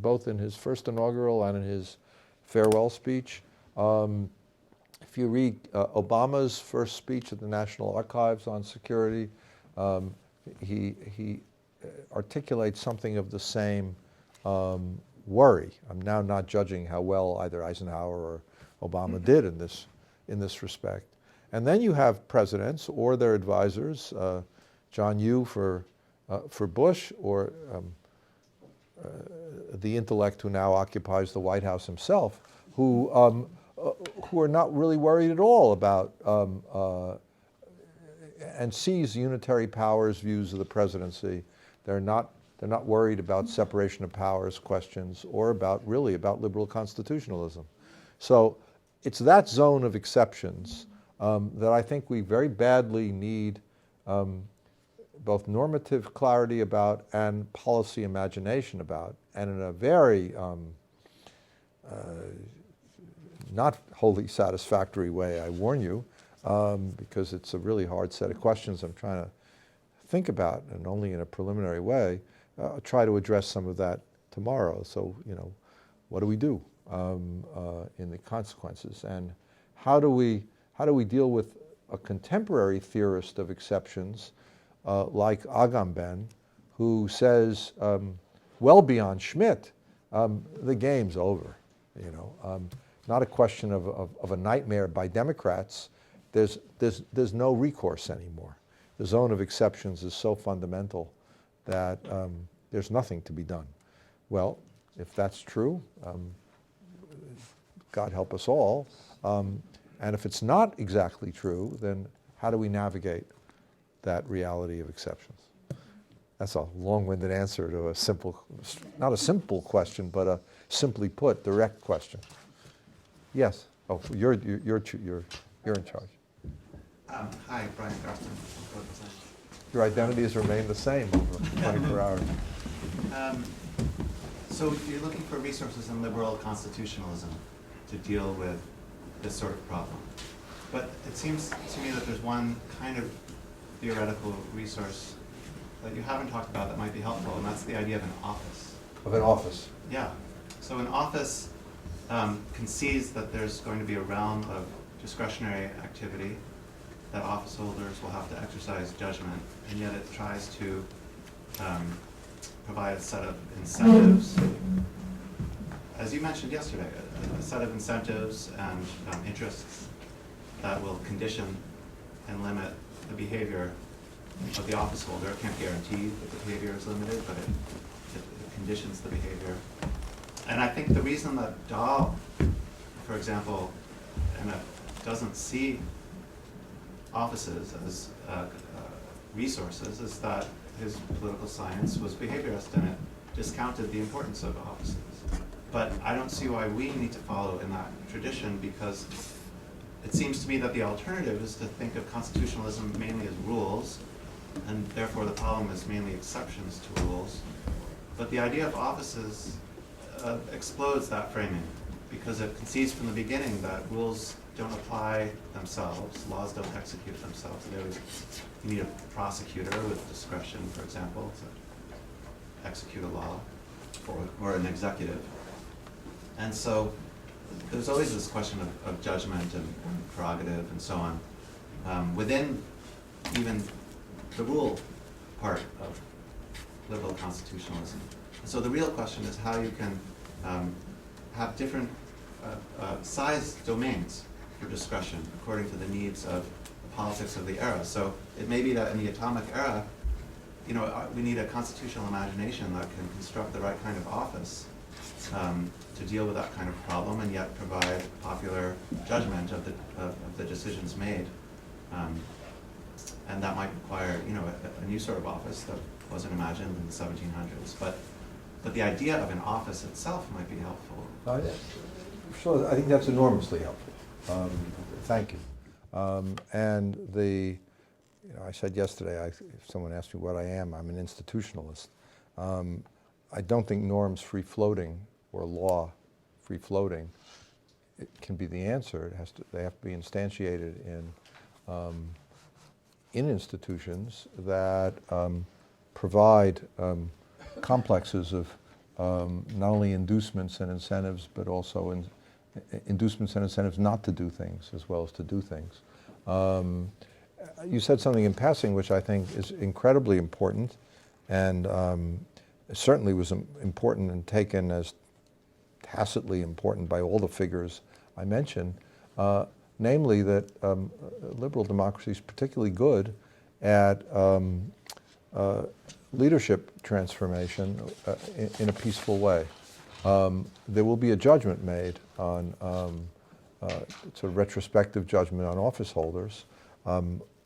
both in his first inaugural and in his farewell speech. If you read Obama's first speech at the National Archives on security, he articulates something of the same worry. I'm now not judging how well either Eisenhower or Obama did in this respect. And then you have presidents or their advisors, John Yoo for Bush, or the intellect who now occupies the White House himself, who are not really worried at all about and sees unitary powers views of the presidency. They're not worried about separation of powers questions or about liberal constitutionalism. So it's that zone of exceptions that I think we very badly need both normative clarity about and policy imagination about, and in a very not wholly satisfactory way, I warn you, because it's a really hard set of questions I'm trying to think about, and only in a preliminary way. I'll try to address some of that tomorrow. So, what do we do in the consequences, and how do we deal with a contemporary theorist of exceptions like Agamben, who says, well beyond Schmitt, the game's over. Not a question of a nightmare by Democrats. There's no recourse anymore. The zone of exceptions is so fundamental that there's nothing to be done. Well, if that's true, God help us all. And if it's not exactly true, then how do we navigate that reality of exceptions? That's a long-winded answer to not a simple question, but a simply put, direct question. Yes. Oh, you're in charge. Hi, Brian Garston. Your identity has remained the same over 24 hours. So you're looking for resources in liberal constitutionalism to deal with this sort of problem. But it seems to me that there's one kind of theoretical resource that you haven't talked about that might be helpful, and that's the idea of an office. Of an office. Yeah. So an office concedes that there's going to be a realm of discretionary activity that office holders will have to exercise judgment, and yet it tries to provide a set of incentives, as you mentioned yesterday, a set of incentives and interests that will condition and limit the behavior of the office holder. It can't guarantee that the behavior is limited, but it conditions the behavior. And I think the reason that Dahl, for example, doesn't see offices as resources is that his political science was behaviorist, and it discounted the importance of offices. But I don't see why we need to follow in that tradition, because it seems to me that the alternative is to think of constitutionalism mainly as rules, and therefore the problem is mainly exceptions to rules. But the idea of offices explodes that framing, because it concedes from the beginning that rules don't apply themselves, laws don't execute themselves. You need a prosecutor with discretion, for example, to execute a law, or an executive. And so there's always this question of judgment and prerogative and so on within even the rule part of liberal constitutionalism. So the real question is how you can have different size domains for discretion according to the needs of the politics of the era. So it may be that in the atomic era, we need a constitutional imagination that can construct the right kind of office to deal with that kind of problem, and yet provide popular judgment of the decisions made. And that might require, a new sort of office that wasn't imagined in the 1700s. But the idea of an office itself might be helpful. Sure, I think that's enormously helpful. Thank you. And I said yesterday, if someone asked me what I am, I'm an institutionalist. I don't think norms free-floating or law free-floating can be the answer. They have to be instantiated in institutions that provide complexes of not only inducements and incentives, but also inducements and incentives not to do things as well as to do things. You said something in passing which I think is incredibly important, and certainly was important and taken as tacitly important by all the figures I mentioned, namely that liberal democracy is particularly good at leadership transformation in a peaceful way. There will be a judgment made on, sort of retrospective judgment on office holders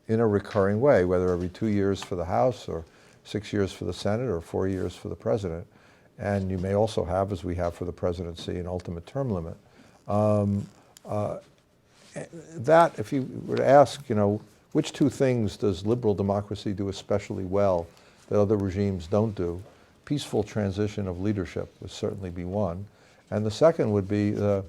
in a recurring way, whether every 2 years for the House or 6 years for the Senate or 4 years for the President. And you may also have, as we have for the presidency, an ultimate term limit. That, if you were to ask, which two things does liberal democracy do especially well that other regimes don't do? Peaceful transition of leadership would certainly be one. And the second would be the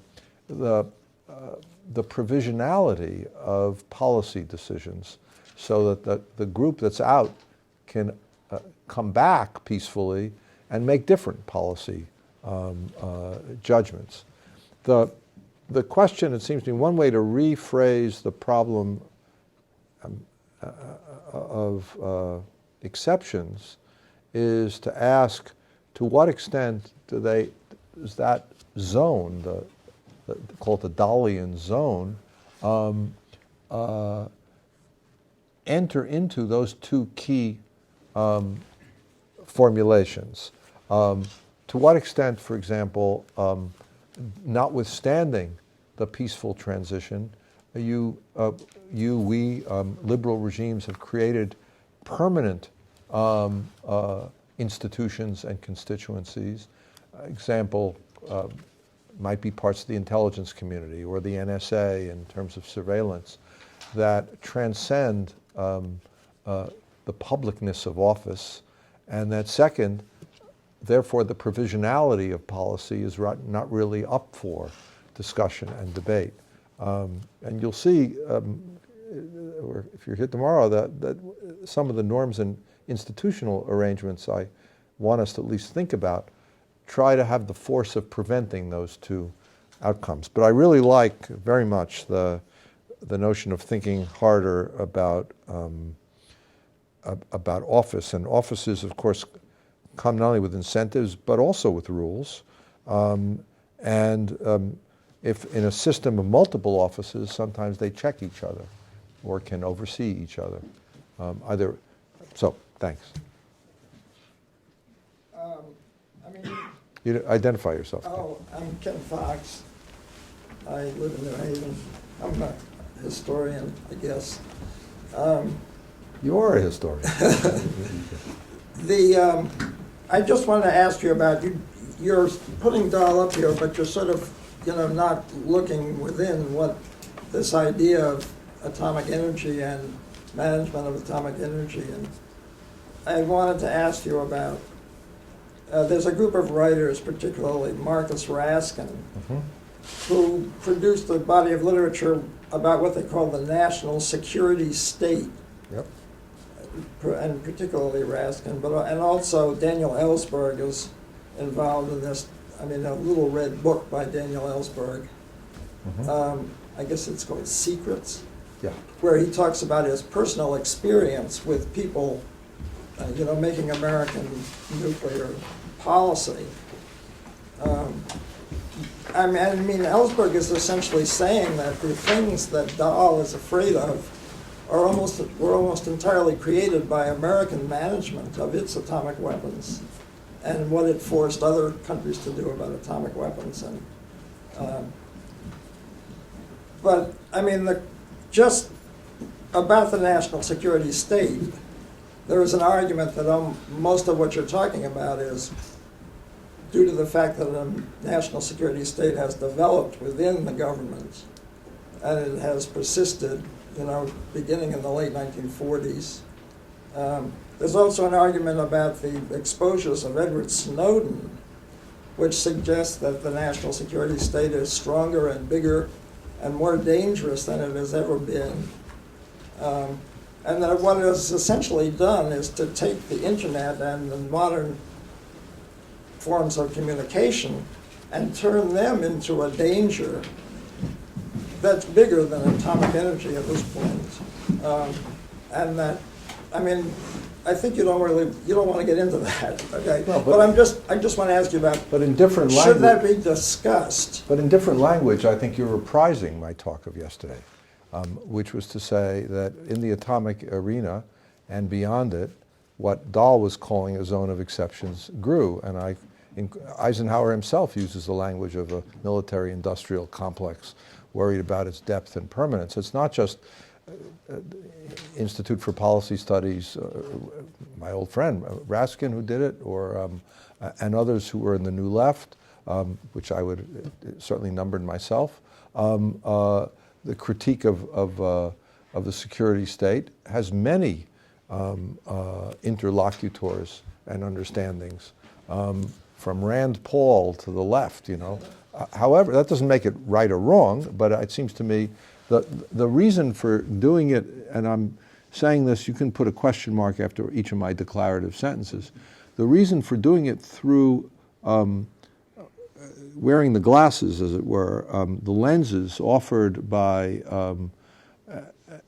provisionality of policy decisions, so that the group that's out can come back peacefully and make different policy judgments. The question, it seems to me, one way to rephrase the problem of exceptions is to ask, to what extent is that zone, call it the Dalian zone, enter into those two key formulations. To what extent, for example, notwithstanding the peaceful transition, we liberal regimes have created permanent institutions and constituencies. Example might be parts of the intelligence community or the NSA in terms of surveillance that transcend the publicness of office, and that second, therefore the provisionality of policy is not really up for discussion and debate. And you'll see, or if you're here tomorrow, that some of the norms and institutional arrangements I want us to at least think about try to have the force of preventing those two outcomes. But I really like very much the notion of thinking harder about office. And offices, of course, come not only with incentives, but also with rules. If in a system of multiple offices, sometimes they check each other or can oversee each other. So, thanks. You identify yourself. Oh, I'm Ken Fox. I live in New Haven. I'm a historian, I guess. You are a historian. I just wanted to ask you about, you're putting Dahl up here, but you're sort of, not looking within what this idea of atomic energy and management of atomic energy. And I wanted to ask you about, there's a group of writers, particularly Marcus Raskin, who produced a body of literature about what they call the national security state. Yep. And particularly Raskin, and also Daniel Ellsberg is involved in this. A little red book by Daniel Ellsberg. I guess it's called Secrets. Yeah. where he talks about his personal experience with people, making American nuclear policy. I mean, Ellsberg is essentially saying that the things that Dahl is afraid of were almost entirely created by American management of its atomic weapons and what it forced other countries to do about atomic weapons. But I mean, just about the national security state, there is an argument that most of what you're talking about is due to the fact that a national security state has developed within the government, and it has persisted, beginning in the late 1940s. There's also an argument about the exposures of Edward Snowden, which suggests that the national security state is stronger and bigger and more dangerous than it has ever been. And that what it has essentially done is to take the internet and the modern forms of communication and turn them into a danger that's bigger than atomic energy at this point. And that, I mean, I think you don't want to get into that, okay? No, but I just want to ask you about, But in different language. should that be discussed? But in different language, I think you're reprising my talk of yesterday, which was to say that in the atomic arena and beyond it, what Dahl was calling a zone of exceptions grew. And Eisenhower himself uses the language of a military-industrial complex worried about its depth and permanence. It's not just Institute for Policy Studies, my old friend Raskin who did it, or and others who were in the New Left, which I would certainly numbered myself. The critique of the security state has many interlocutors and understandings, from Rand Paul to the left. However, that doesn't make it right or wrong, but it seems to me the reason for doing it, and I'm saying this, you can put a question mark after each of my declarative sentences. The reason for doing it through wearing the glasses, as it were, the lenses offered by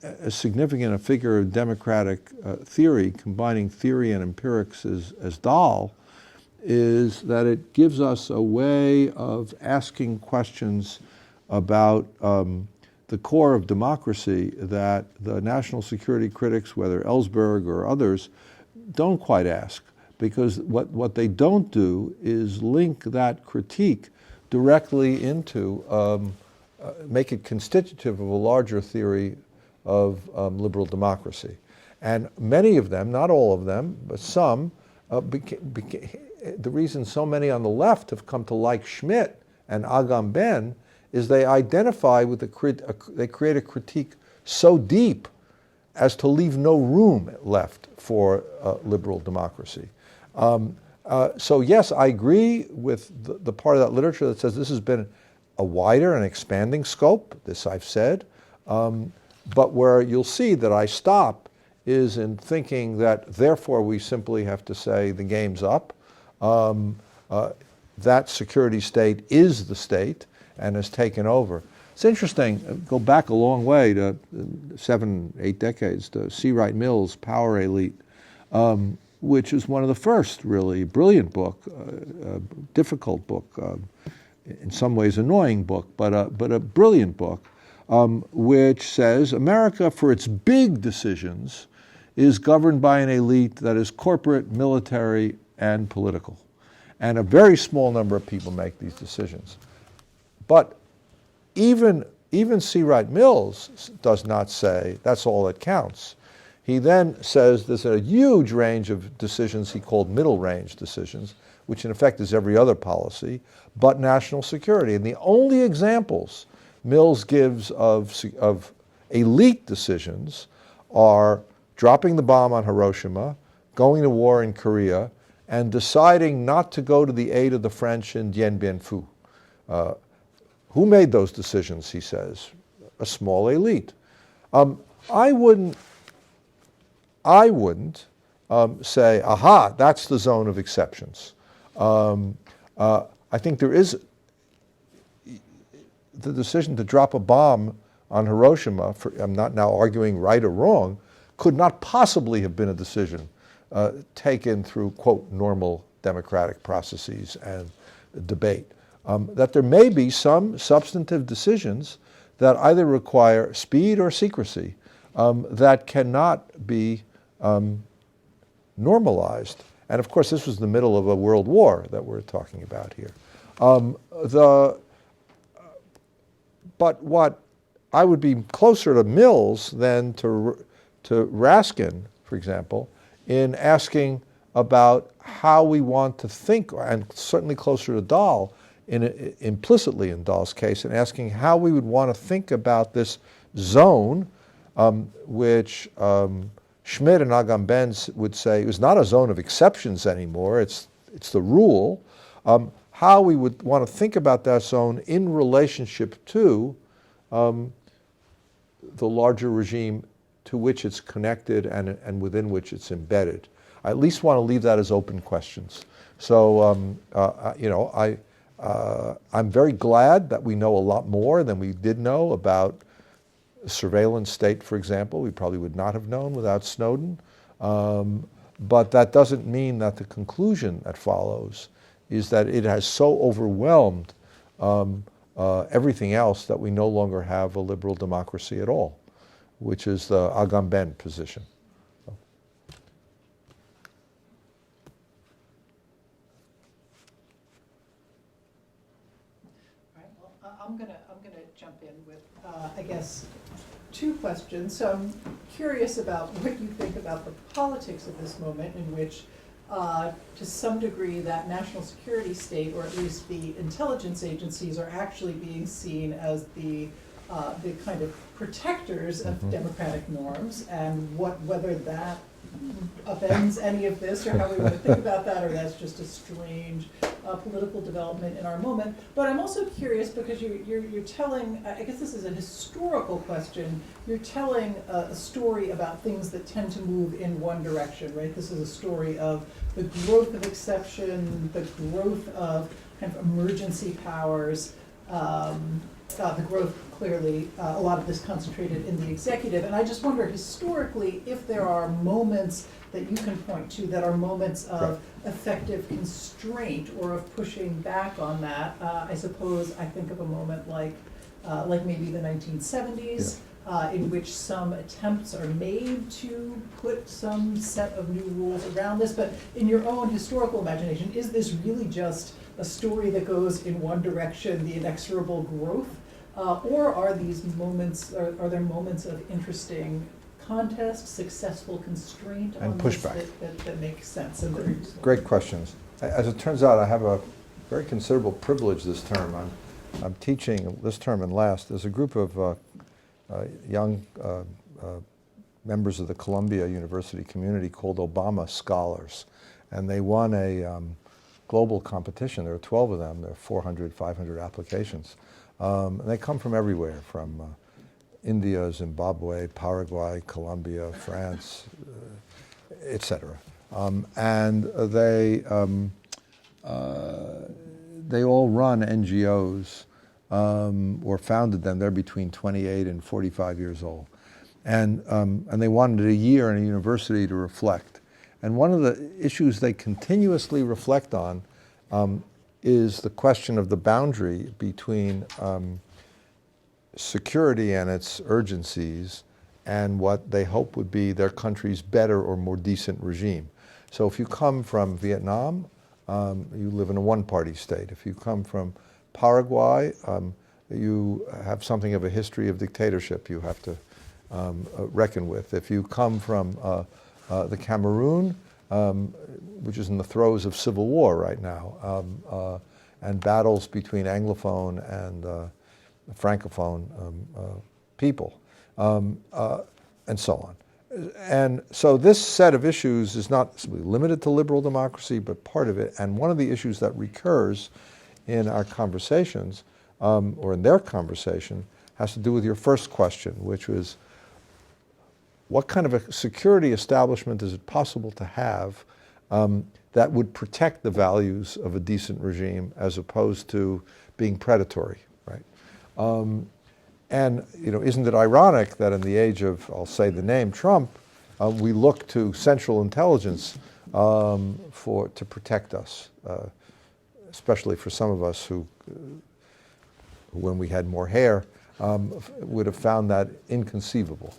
a significant figure of democratic theory, combining theory and empirics as Dahl, is that it gives us a way of asking questions about the core of democracy that the national security critics, whether Ellsberg or others, don't quite ask. Because what they don't do is link that critique directly into, make it constitutive of a larger theory of liberal democracy. And many of them, not all of them, but some, the reason so many on the left have come to like Schmitt and Agamben is they identify with they create a critique so deep as to leave no room left for liberal democracy. So yes, I agree with the part of that literature that says this has been a wider and expanding scope, this I've said, but where you'll see that I stop is in thinking that therefore we simply have to say the game's up. That security state is the state and has taken over. It's interesting, go back a long way to 7, 8 decades, to C. Wright Mills' Power Elite, which is one of the first really brilliant book, difficult book, in some ways annoying book, but a brilliant book, which says America, for its big decisions, is governed by an elite that is corporate, military, and political. And a very small number of people make these decisions. But even C. Wright Mills does not say that's all that counts. He then says there's a huge range of decisions he called middle range decisions, which in effect is every other policy, but national security. And the only examples Mills gives of elite decisions are dropping the bomb on Hiroshima, going to war in Korea, and deciding not to go to the aid of the French in Dien Bien Phu. Who made those decisions, he says? A small elite. I wouldn't say, aha, that's the zone of exceptions. I think there is the decision to drop a bomb on Hiroshima, I'm not now arguing right or wrong, could not possibly have been a decision taken through, quote, normal democratic processes and debate. That there may be some substantive decisions that either require speed or secrecy that cannot be normalized. And of course, this was the middle of a world war that we're talking about here. But what I would be closer to Mills than to Raskin, for example, in asking about how we want to think, and certainly closer to Dahl, implicitly in Dahl's case, in asking how we would want to think about this zone, which Schmitt and Agamben would say is not a zone of exceptions anymore, it's the rule, how we would want to think about that zone in relationship to the larger regime to which it's connected and within which it's embedded. I at least want to leave that as open questions. So, I'm very glad that we know a lot more than we did know about the surveillance state, for example. We probably would not have known without Snowden. But that doesn't mean that the conclusion that follows is that it has so overwhelmed everything else that we no longer have a liberal democracy at all, which is the Agamben position. I'm gonna jump in with, I guess, two questions. So I'm curious about what you think about the politics of this moment in which, to some degree, that national security state, or at least the intelligence agencies, are actually being seen as the kind of protectors of democratic norms, and whether that upends any of this, or how we want to think about that, or that's just a strange political development in our moment. But I'm also curious because you're telling, I guess this is a historical question, you're telling a story about things that tend to move in one direction, right? This is a story of the growth of exception, the growth of kind of emergency powers, the growth, clearly, a lot of this concentrated in the executive. And I just wonder, historically, if there are moments that you can point to that are moments of effective constraint or of pushing back on that. I suppose I think of a moment like maybe the 1970s, in which some attempts are made to put some set of new rules around this. But in your own historical imagination, is this really just a story that goes in one direction, the inexorable growth? Or are these moments, are there moments of interesting contest, successful constraint and on pushback that makes sense? Great questions. As it turns out, I have a very considerable privilege this term. I'm teaching this term and last. There's a group of young members of the Columbia University community called Obama Scholars, and they won a global competition. There are 12 of them. There are 400, 500 applications. And they come from everywhere, from India, Zimbabwe, Paraguay, Colombia, France, etc. And they all run NGOs or founded them. They're between 28 and 45 years old. And they wanted a year in a university to reflect. And one of the issues they continuously reflect on is the question of the boundary between security and its urgencies and what they hope would be their country's better or more decent regime. So if you come from Vietnam, you live in a one-party state. If you come from Paraguay, you have something of a history of dictatorship you have to reckon with. If you come from the Cameroon, which is in the throes of civil war right now, and battles between Anglophone and Francophone people, and so on. And so this set of issues is not limited to liberal democracy, but part of it. And one of the issues that recurs in our conversations, or in their conversation, has to do with your first question, which was, what kind of a security establishment is it possible to have that would protect the values of a decent regime as opposed to being predatory, right? And isn't it ironic that in the age of, I'll say the name, Trump, we look to Central Intelligence to protect us, especially for some of us who, when we had more hair, would have found that inconceivable.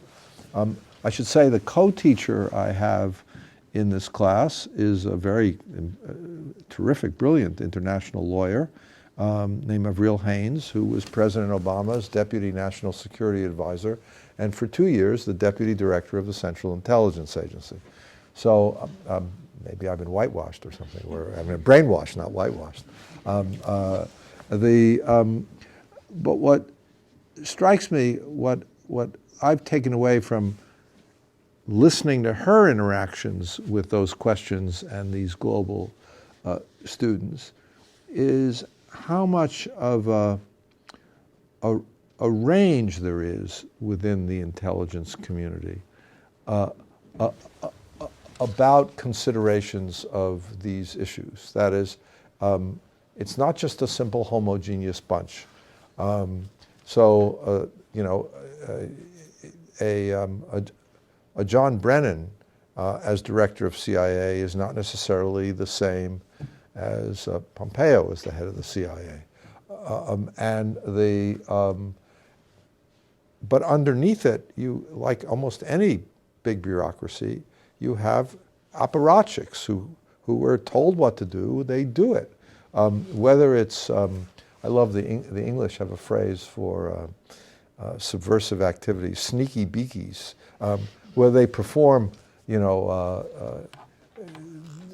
I should say the co-teacher I have in this class is a very terrific, brilliant international lawyer named Avril Haines, who was President Obama's Deputy National Security Advisor, and for 2 years, the Deputy Director of the Central Intelligence Agency. So maybe I've been whitewashed or something, or I mean brainwashed, not whitewashed. But what strikes me, what I've taken away from listening to her interactions with those questions and these global students is how much of a range there is within the intelligence community about considerations of these issues. That is, it's not just a simple homogeneous bunch. A John Brennan as director of CIA is not necessarily the same as Pompeo as the head of the CIA. But underneath it, you, like almost any big bureaucracy, you have apparatchiks who are told what to do, they do it. Whether it's, I love the English have a phrase for subversive activities, sneaky beakies, where they perform,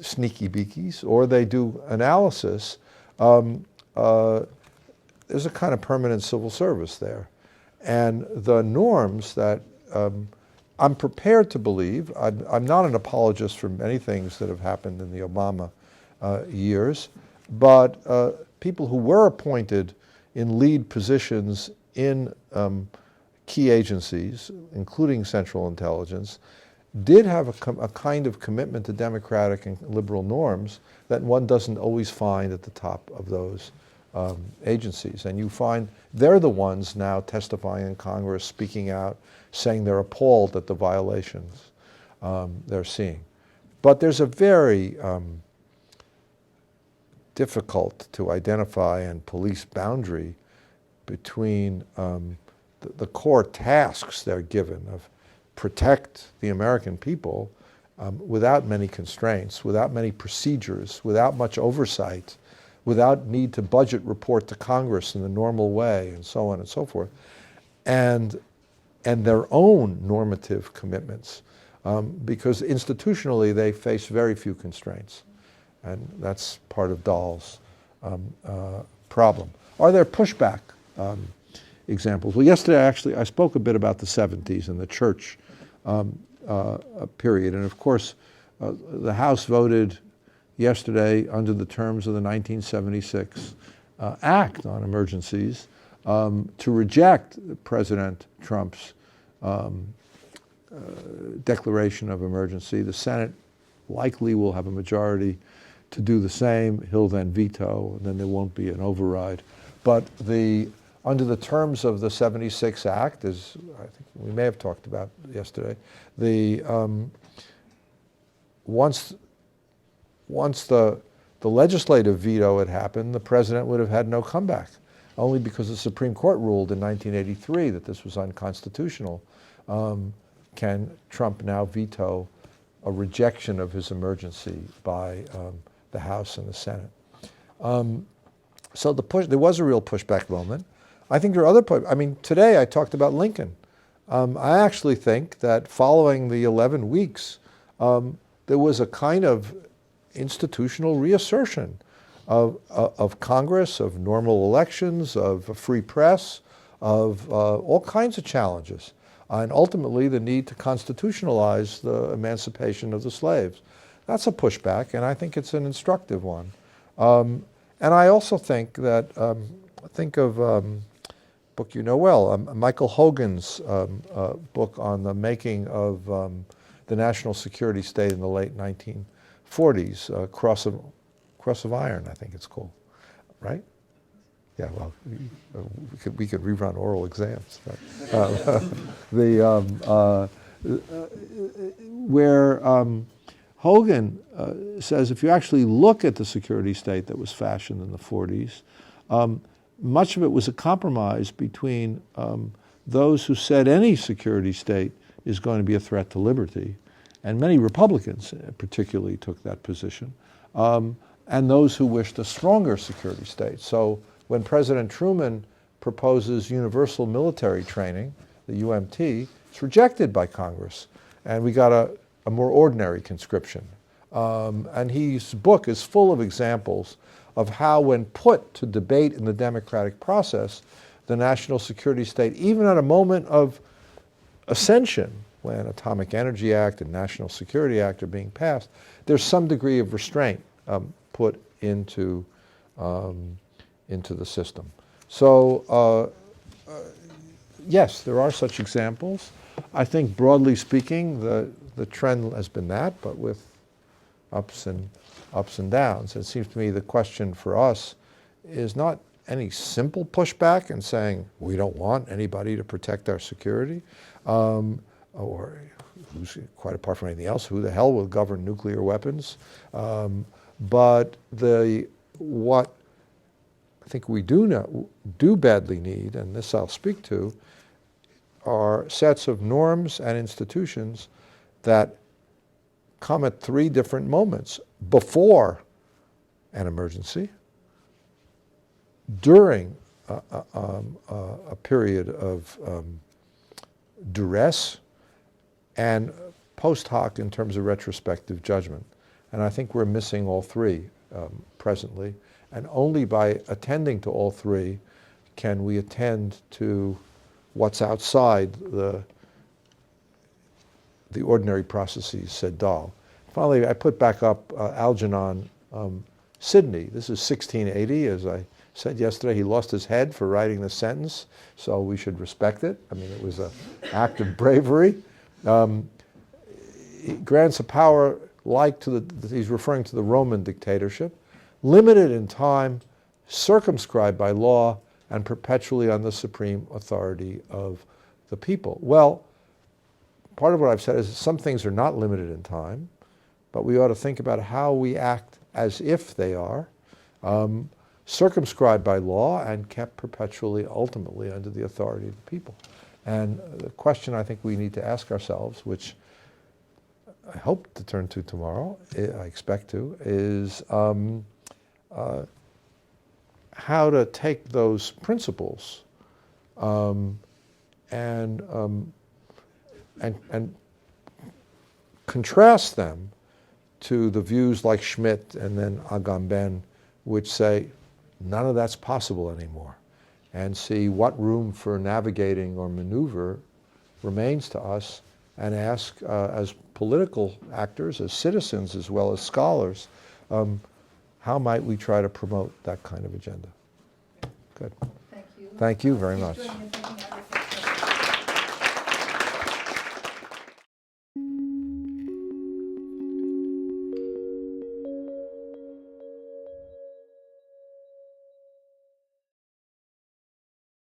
sneaky beakies, or they do analysis. There's a kind of permanent civil service there. And the norms that I'm prepared to believe, I'm not an apologist for many things that have happened in the Obama years, but people who were appointed in lead positions in key agencies, including Central Intelligence, did have a kind of commitment to democratic and liberal norms that one doesn't always find at the top of those agencies. And you find they're the ones now testifying in Congress, speaking out, saying they're appalled at the violations they're seeing. But there's a very difficult to identify and police boundary between the core tasks they're given of protect the American people without many constraints, without many procedures, without much oversight, without need to budget report to Congress in the normal way, and so on and so forth, and their own normative commitments, because institutionally they face very few constraints, and that's part of Dahl's problem. Are there pushback examples? Well, yesterday I spoke a bit about the 70s and the church period, and of course the House voted yesterday under the terms of the 1976 Act on Emergencies to reject President Trump's declaration of emergency. The Senate likely will have a majority to do the same. He'll then veto, and then there won't be an override. But under the terms of the 76 Act, as I think we may have talked about yesterday, once the legislative veto had happened, the president would have had no comeback, only because the Supreme Court ruled in 1983 that this was unconstitutional. Can Trump now veto a rejection of his emergency by the House and the Senate? So there was a real pushback moment. I think there are other today I talked about Lincoln. I actually think that following the 11 weeks, there was a kind of institutional reassertion of Congress, of normal elections, of a free press, of all kinds of challenges, and ultimately the need to constitutionalize the emancipation of the slaves. That's a pushback, and I think it's an instructive one. And I also think that, think of a book you know well, Michael Hogan's book on the making of the national security state in the late 1940s, Cross of Iron, I think it's called, right? Yeah, well, we could rerun oral exams. But, where Hogan says if you actually look at the security state that was fashioned in the 40s, much of it was a compromise between those who said any security state is going to be a threat to liberty, and many Republicans particularly took that position, and those who wished a stronger security state. So when President Truman proposes universal military training, the UMT, it's rejected by Congress, and we got a more ordinary conscription. And his book is full of examples of how, when put to debate in the democratic process, the national security state, even at a moment of ascension, when Atomic Energy Act and National Security Act are being passed, there's some degree of restraint put into the system. So yes, there are such examples. I think broadly speaking, the trend has been that, but with ups and downs. It seems to me the question for us is not any simple pushback and saying we don't want anybody to protect our security, or who's, quite apart from anything else, who the hell will govern nuclear weapons? But what I think we do badly need, and this I'll speak to, are sets of norms and institutions that come at three different moments: before an emergency, during a period of duress, and post hoc in terms of retrospective judgment. And I think we're missing all three presently. And only by attending to all three can we attend to what's outside the ordinary processes, said Dahl. Finally, I put back up Algernon Sidney. This is 1680, as I said yesterday. He lost his head for writing the sentence, so we should respect it. I mean, it was an act of bravery. Grants a power like to he's referring to the Roman dictatorship, limited in time, circumscribed by law, and perpetually on the supreme authority of the people. Well, part of what I've said is some things are not limited in time, but we ought to think about how we act as if they are, circumscribed by law and kept perpetually, ultimately, under the authority of the people. And the question I think we need to ask ourselves, which I hope to turn to tomorrow, I expect to, is how to take those principles and contrast them to the views like Schmitt and then Agamben, which say none of that's possible anymore, and see what room for navigating or maneuver remains to us, and ask as political actors, as citizens as well as scholars, how might we try to promote that kind of agenda? Good. Thank you. Thank you very Please much. join me